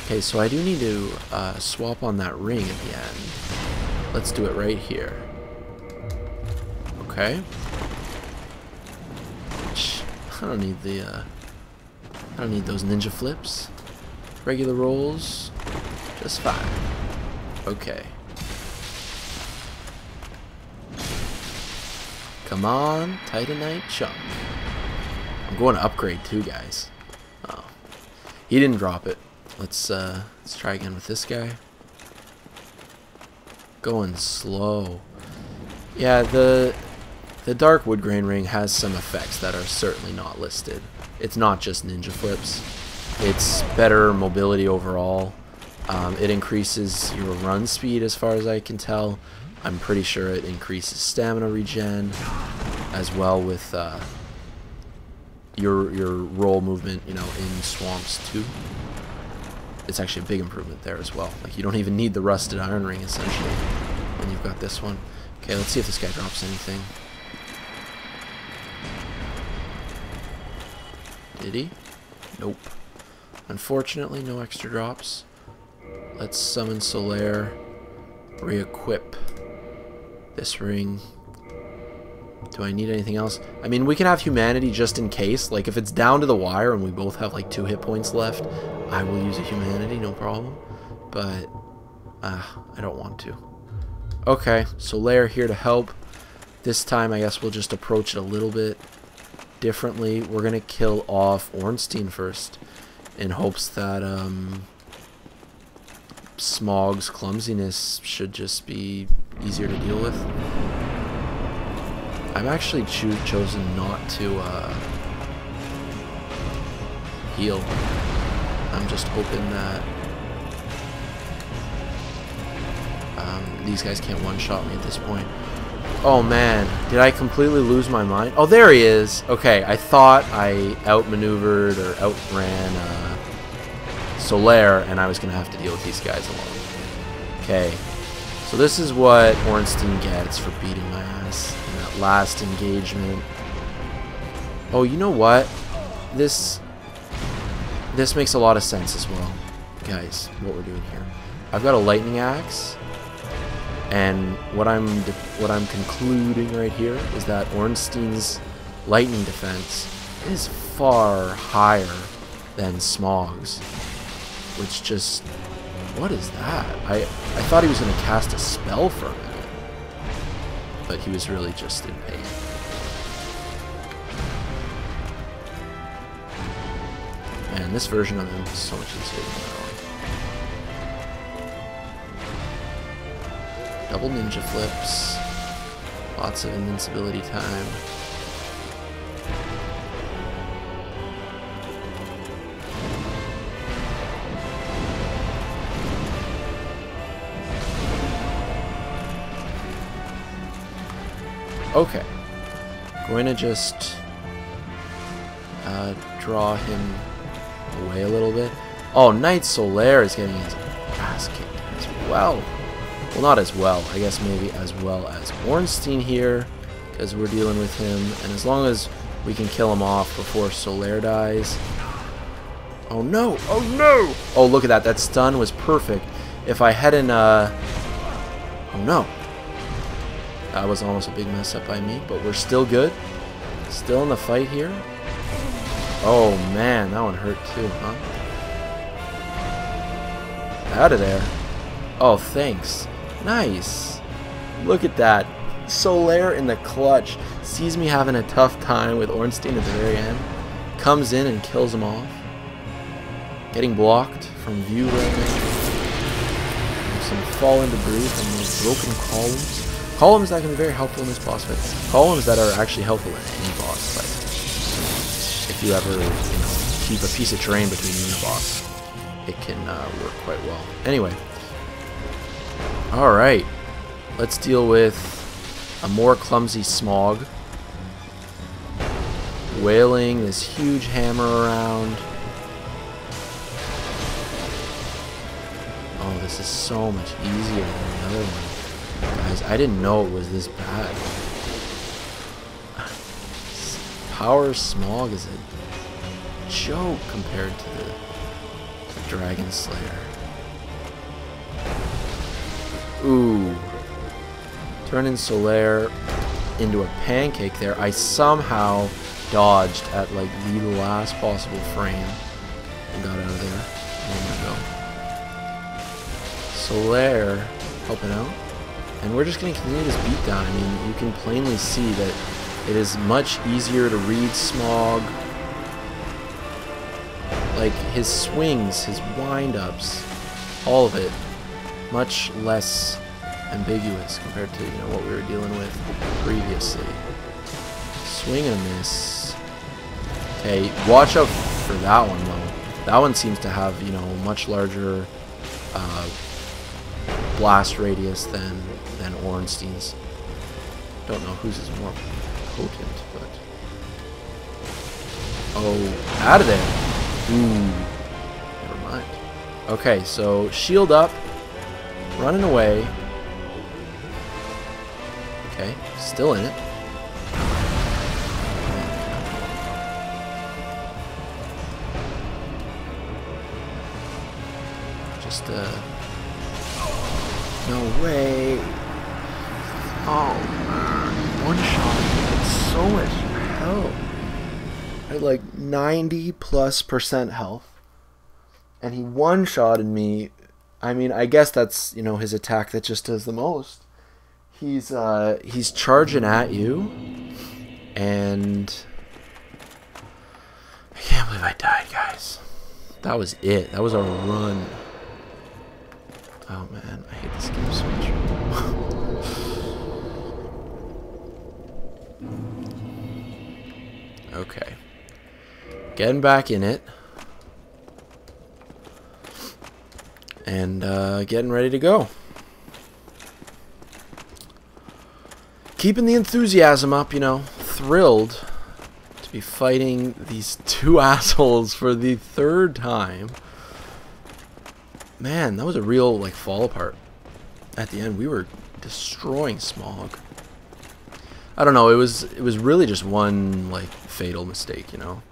[SPEAKER 1] Okay, so I do need to swap on that ring at the end. Let's do it right here. Okay. I don't need the I don't need those ninja flips. Regular rolls, just fine. Okay. Come on, Titanite chunk. I'm going to upgrade too, guys. Oh, he didn't drop it. Let's try again with this guy. Going slow. Yeah, the Dark Wood Grain Ring has some effects that are certainly not listed. It's not just ninja flips. It's better mobility overall. It increases your run speed as far as I can tell. I'm pretty sure it increases stamina regen as well with your roll movement, you know, in swamps too. It's actually a big improvement there as well. Like, you don't even need the rusted iron ring essentially when you've got this one. Okay, let's see if this guy drops anything. Did he? Nope. Unfortunately, no extra drops. Let's summon Solaire. Re-equip this ring. Do I need anything else? I mean, we can have humanity just in case. Like, if it's down to the wire and we both have like 2 hit points left, I will use a humanity, no problem. But I don't want to. Okay, Solaire here to help. This time, I guess we'll just approach it a little bit differently. We're gonna kill off Ornstein first, in hopes that Smough's clumsiness should just be easier to deal with. I've actually chosen not to heal. I'm just hoping that these guys can't one-shot me at this point. Oh man, did I completely lose my mind? Oh, there he is. Okay, I thought I outmaneuvered or outran Solaire, and I was going to have to deal with these guys alone. Okay, so this is what Ornstein gets for beating my ass in that last engagement. Oh, you know what? This makes a lot of sense as well, guys, what we're doing here. I've got a lightning axe, and what I'm concluding right here is that Ornstein's lightning defense is far higher than Smough's, which just, what is that? I thought he was going to cast a spell for a minute, but he was really just in pain. Man, this version of him is so much easier than that one. Double ninja flips. Lots of invincibility time. Okay. Going to just draw him away a little bit. Oh, Knight Solaire is getting his ass kicked as well. Well, not as well. I guess maybe as well as Ornstein here, because we're dealing with him. And as long as we can kill him off before Solaire dies. Oh no! Oh no! Oh, look at that. That stun was perfect. If I hadn't... Oh no. That was almost a big mess up by me, but we're still good. Still in the fight here. Oh man, that one hurt too, huh? Out of there. Oh, thanks. Nice. Look at that. Solaire in the clutch. Sees me having a tough time with Ornstein at the very end. Comes in and kills him off. Getting blocked from view right now. Some fallen debris from those broken columns. Columns that can be very helpful in this boss fight. Columns that are actually helpful in any boss fight. If you ever, you know, keep a piece of terrain between you and a boss, it can work quite well. Anyway. Alright. let's deal with a more clumsy Smough. Wailing this huge hammer around. Oh, this is so much easier than the other one. Guys, I didn't know it was this bad. Power Smough is a joke compared to the Dragonslayer. Ooh. Turning Solaire into a pancake there. I somehow dodged at like the last possible frame and got out of there. There we go. Solaire helping out. And we're just going to continue this beatdown. I mean, you can plainly see that it is much easier to read Smough. Like, his swings, his wind-ups, all of it, much less ambiguous compared to, you know, what we were dealing with previously. Swing and a miss. Okay, watch out for that one, though. That one seems to have, you know, much larger blast radius than Ornstein's. Don't know whose is more potent, but... Oh, out of there! Ooh, never mind. Okay, so shield up, running away. Okay, still in it. Just, no way. Oh, man. One shot did so much help. I had like 90+% health. And he one-shotted me. I mean, I guess that's, you know, his attack that just does the most. He's charging at you. And I can't believe I died, guys. That was it. That was our run. Oh man, I hate this game so much. Okay. Getting back in it. And getting ready to go. Keeping the enthusiasm up, you know. Thrilled to be fighting these two assholes for the third time. Man, that was a real, like, fall apart. At the end, we were destroying Smough. I don't know, it was really just one, like, fatal mistake, you know.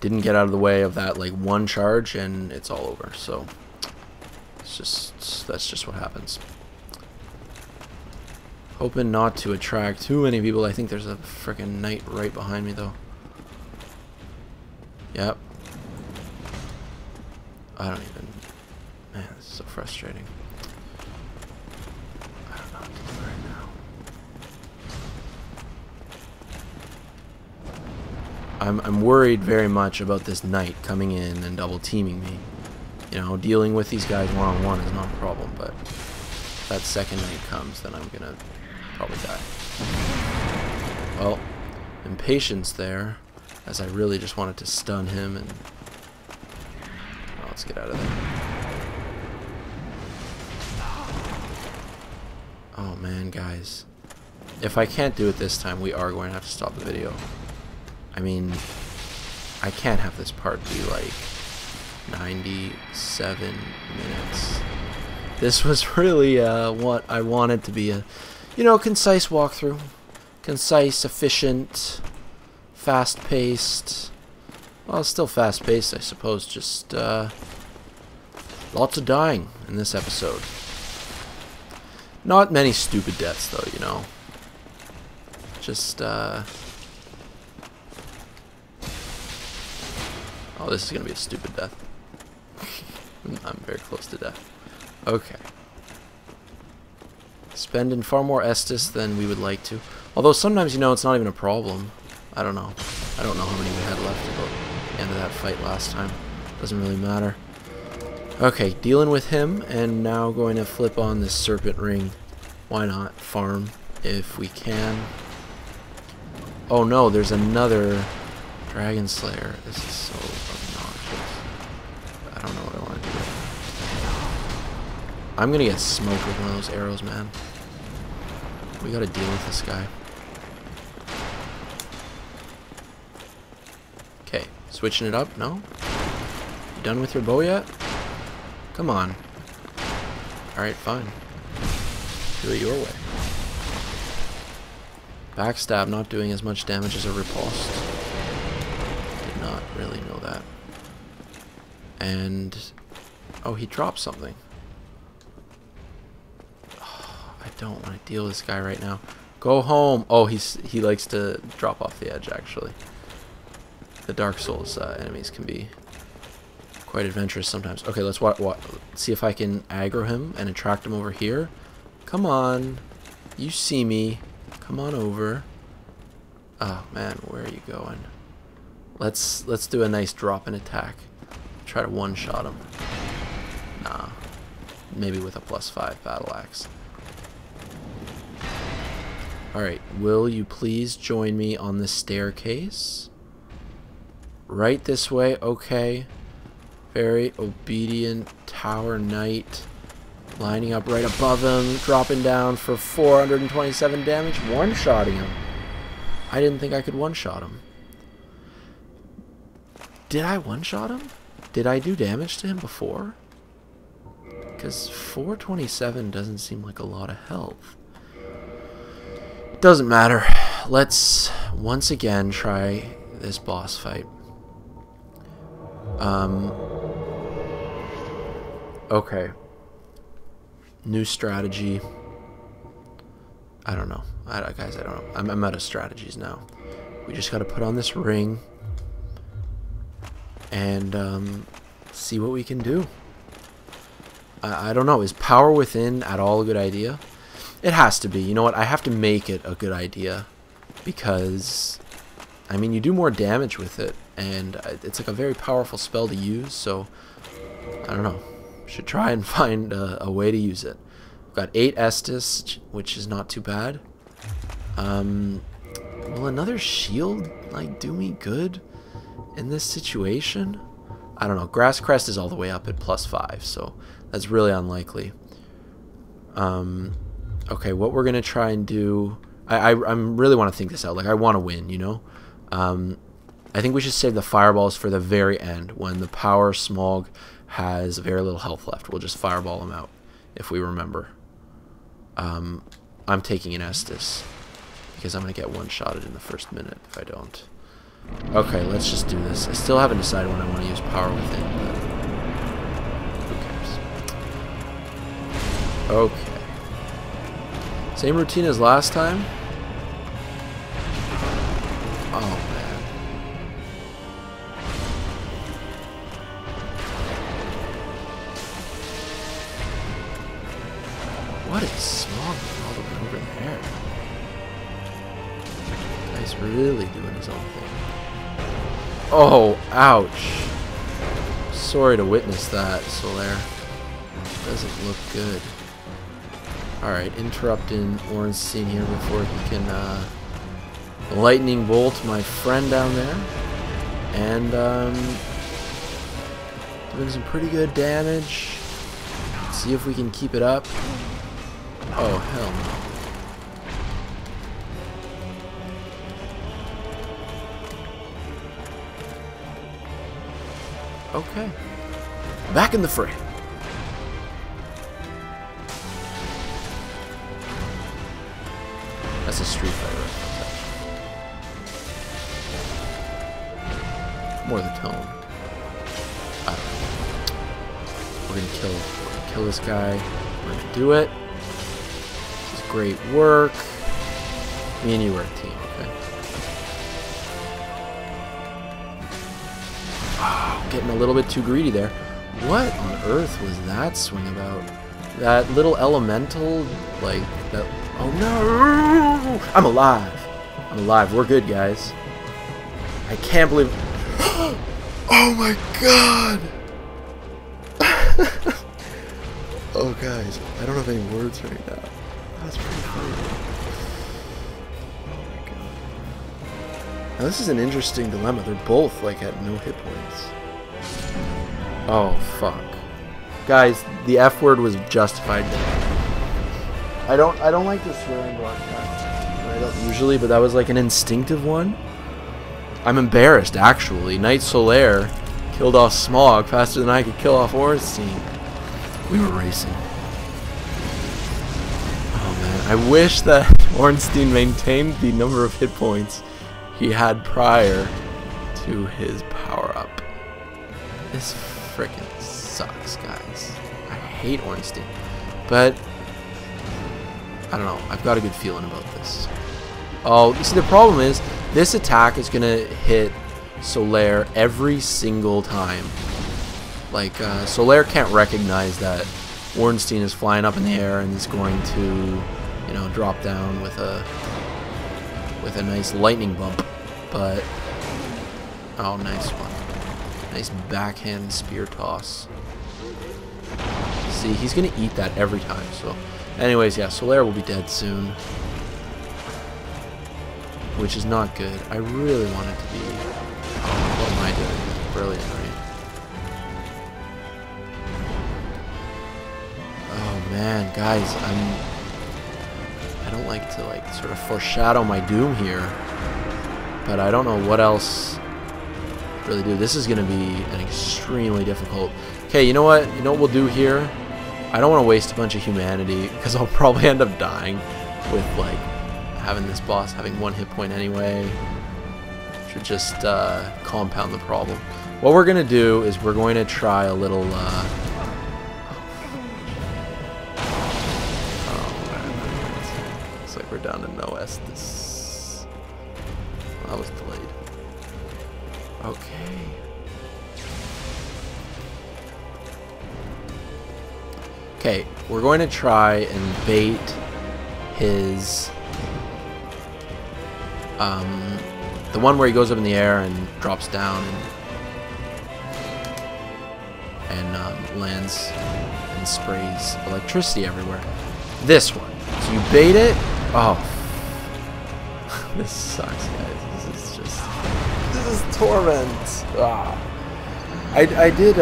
[SPEAKER 1] Didn't get out of the way of that, like, one charge, and it's all over. So, it's just, that's just what happens. Hoping not to attract too many people. I think there's a freaking knight right behind me, though. Yep. I don't even... Man, this is so frustrating. I don't know what to do right now. I'm worried very much about this knight coming in and double teaming me. You know, dealing with these guys one-on-one is not a problem, but if that second knight comes, then I'm gonna probably die. Well, impatience there, as I really just wanted to stun him, and well, let's get out of there. Oh man, guys. If I can't do it this time, we are going to have to stop the video. I mean, I can't have this part be like 97 minutes. This was really what I wanted to be a, you know, concise walkthrough. Concise, efficient, fast-paced. Well, still fast-paced, I suppose. Just lots of dying in this episode. Not many stupid deaths, though, you know. Just, oh, this is going to be a stupid death. I'm very close to death. Okay. Spending far more Estus than we would like to. Although sometimes, you know, it's not even a problem. I don't know. I don't know how many we had left about the end of that fight last time. Doesn't really matter. Okay, dealing with him, and now going to flip on this Serpent Ring. Why not? Farm, if we can. Oh no, there's another Dragonslayer. This is so obnoxious. I don't know what I want to do. I'm gonna get smoked with one of those arrows, man. We gotta deal with this guy. Okay, switching it up. No? You done with your bow yet? Come on. Alright, fine. Do it your way. Backstab not doing as much damage as a riposte. Did not really know that. And... oh, he dropped something. Oh, I don't want to deal with this guy right now. Go home! Oh, he likes to drop off the edge, actually. The Dark Souls enemies can be quite adventurous sometimes. Okay, let's see if I can aggro him and attract him over here. Come on. You see me. Come on over. Oh man, where are you going? Let's do a nice drop and attack. Try to one-shot him. Nah. Maybe with a +5 battle axe. Alright, will you please join me on the staircase? Right this way, okay. Very obedient Tower Knight. Lining up right above him, dropping down for 427 damage, one-shotting him. I didn't think I could one-shot him. Did I one-shot him? Did I do damage to him before? Because 427 doesn't seem like a lot of health. It doesn't matter. Let's once again try this boss fight. Okay. New strategy. I don't know. Guys, I don't know. I'm out of strategies now. We just got to put on this ring and see what we can do. I don't know. Is power within at all a good idea? It has to be. You know what? I have to make it a good idea because, I mean, you do more damage with it, and it's like a very powerful spell to use. So I don't know. Should try and find a way to use it. We've got 8 Estus, which is not too bad. Will another shield like do me good in this situation? I don't know. Grass Crest is all the way up at +5, so that's really unlikely. Okay, what we're gonna try and do, I really want to think this out. Like, I want to win, you know. I think we should save the fireballs for the very end when the power Smough has very little health left. We'll just fireball him out if we remember. I'm taking an Estus because I'm gonna get one-shotted in the first minute if I don't. Okay, let's just do this. I still haven't decided when I want to use power within, but who cares? Okay. Same routine as last time. Oh man. What is Smough all the way over there? Guy's really doing his own thing. Oh, ouch. Sorry to witness that, Solaire. Doesn't look good. Alright, interrupting Ornstein here before he can lightning bolt my friend down there. And doing some pretty good damage. Let's see if we can keep it up. Oh, hell no. Okay. Back in the fray. That's a Street Fighter reference. More the tone. I don't know. We're gonna kill this guy. We're gonna do it. This is great work. Me and you are a team, okay? Getting a little bit too greedy there. What on earth was that swing about? That little elemental, like, that... Oh no! I'm alive! I'm alive. We're good, guys. I can't believe... Oh my god! Oh, guys. I don't have any words right now. That's pretty funny. Oh my god. Now, this is an interesting dilemma. They're both, like, at no hit points. Oh, fuck. Guys, the F word was justified. I don't like to swear in broadcast. I don't usually, but that was like an instinctive one. I'm embarrassed, actually. Knight Solaire killed off Smough faster than I could kill off Ornstein. We were racing. Oh man, I wish that Ornstein maintained the number of hit points he had prior to his power-up. This frickin' sucks, guys. I hate Ornstein. But, I don't know. I've got a good feeling about this. Oh, you see, the problem is, this attack is going to hit Solaire every single time. Like, Solaire can't recognize that Ornstein is flying up in the air and is going to, you know, drop down with a nice lightning bump. But, oh, nice one. Nice backhand spear toss. See, he's going to eat that every time. So, anyways, yeah, Solaire will be dead soon. Which is not good. I really want it to be... Oh, what am I doing? Brilliant, right? Oh, man, guys, I don't like to, like, sort of foreshadow my doom here. But I don't know what else to really do. This is going to be an extremely difficult... Okay, you know what? You know what we'll do here? I don't want to waste a bunch of humanity, because I'll probably end up dying with, like, having this boss having 1 hit point anyway. Should just compound the problem. What we're going to do is we're going to try a little... Oh, man. Looks like we're down to no Estus. Well, that was delayed. Okay. Okay, we're going to try and bait his... the one where he goes up in the air and drops down and lands and sprays electricity everywhere. This one. So you bait it. Oh, this sucks, guys. This is torment. Ah. I did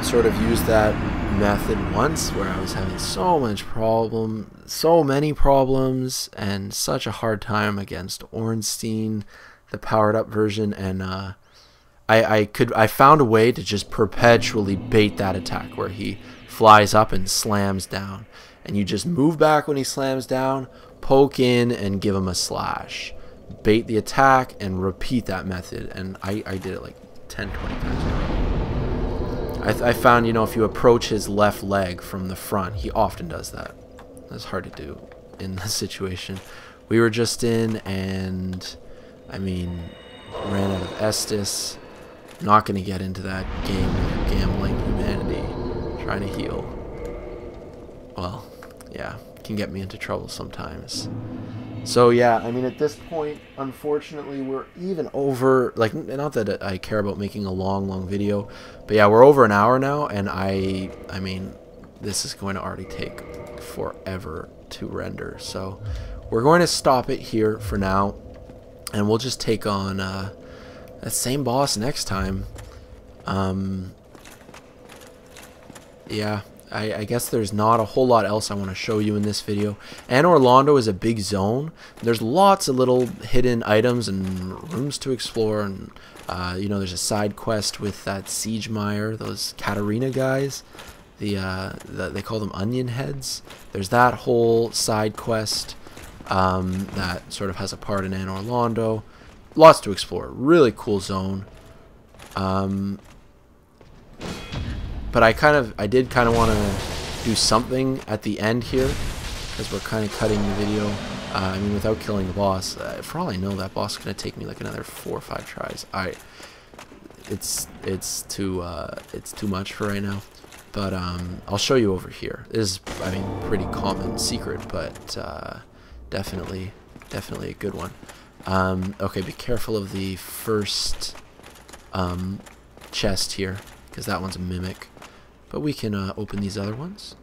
[SPEAKER 1] sort of use that method once where I was having so many problems and such a hard time against Ornstein, the powered up version, and I found a way to just perpetually bait that attack where he flies up and slams down, and you just move back when he slams down, poke in and give him a slash, bait the attack and repeat that method, and I did it like 10-20 times. I found, you know, if you approach his left leg from the front, he often does that. That's hard to do in this situation we were just in, and I mean, ran out of Estus. Not going to get into that game where you're gambling humanity, trying to heal. Well, yeah, can get me into trouble sometimes. So yeah, I mean, at this point, unfortunately, we're even over, like, not that I care about making a long video, but yeah, we're over an hour now, and I mean, this is going to already take forever to render, so we're going to stop it here for now, and we'll just take on that same boss next time. Yeah. I guess there's not a whole lot else I want to show you in this video. Anor Londo is a big zone. There's lots of little hidden items and rooms to explore, and you know, there's a side quest with that Siege Mire, those Katarina guys. They call them onion heads. There's that whole side quest that sort of has a part in Anor Londo. Lots to explore. Really cool zone. But I did kind of want to do something at the end here, because we're kind of cutting the video. I mean, without killing the boss. For all I know, that boss is going to take me like another 4 or 5 tries. It's too much for right now. But I'll show you over here. This is, I mean, pretty common secret, but definitely a good one. Okay, be careful of the first chest here, because that one's a mimic. But we can open these other ones.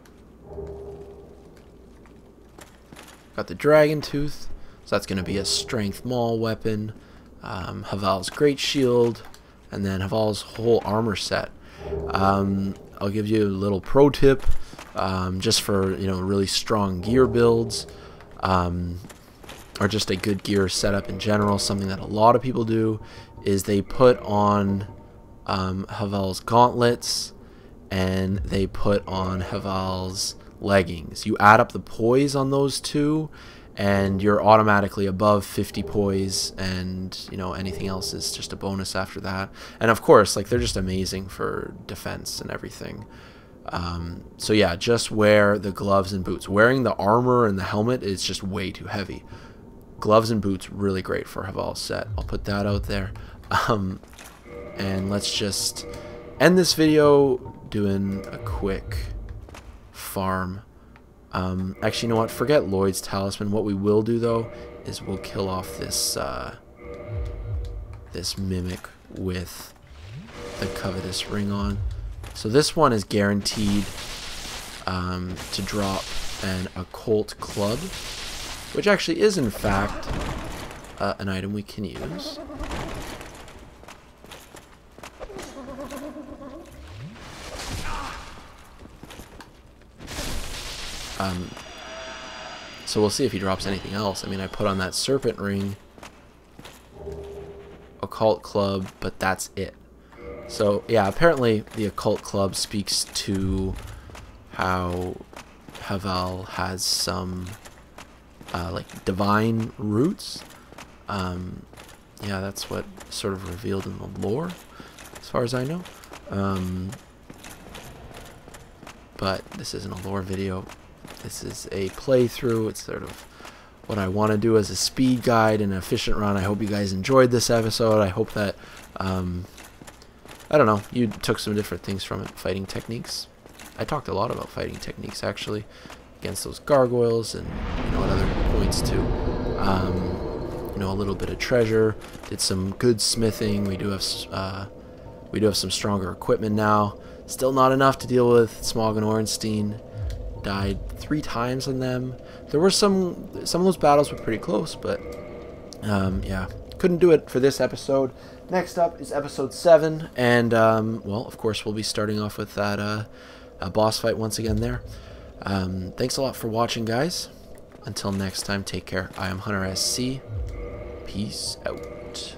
[SPEAKER 1] Got the Dragon Tooth, so that's going to be a strength maul weapon. Havel's Great Shield, and then Havel's whole armor set. I'll give you a little pro tip. just for, you know, really strong gear builds, or just a good gear setup in general. Something that a lot of people do is they put on Havel's gauntlets, and they put on Havel's leggings. You add up the poise on those two, and you're automatically above 50 poise, and you know, anything else is just a bonus after that. And of course, like, they're just amazing for defense and everything. So yeah, just wear the gloves and boots. Wearing the armor and the helmet is just way too heavy. Gloves and boots, really great for Havel's set. I'll put that out there. And let's just end this video doing a quick farm. Actually, you know what? Forget Lloyd's Talisman. What we will do, though, is we'll kill off this this mimic with the Covetous Ring on. So this one is guaranteed to drop an Occult Club, which actually is, in fact, an item we can use. So we'll see if he drops anything else. I mean, I put on that Serpent Ring, Occult Club, but that's it. So yeah, apparently the Occult Club speaks to how Havel has some like divine roots. Yeah, that's what sort of revealed in the lore, as far as I know. But this isn't a lore video. This is a playthrough. It's sort of what I want to do as a speed guide and an efficient run. I hope you guys enjoyed this episode. I hope that, I don't know, you took some different things from it. Fighting techniques. I talked a lot about fighting techniques, actually, against those gargoyles, and, you know, at other points, too. You know, a little bit of treasure. Did some good smithing. We do have some stronger equipment now. Still not enough to deal with Smough Ornstein. Died 3 times on them. There were some of those battles were pretty close, but yeah, couldn't do it for this episode. Next up is episode 7, and well, of course, we'll be starting off with that a boss fight once again there. Thanks a lot for watching, guys. Until next time, take care. I am Hunter SC. Peace out.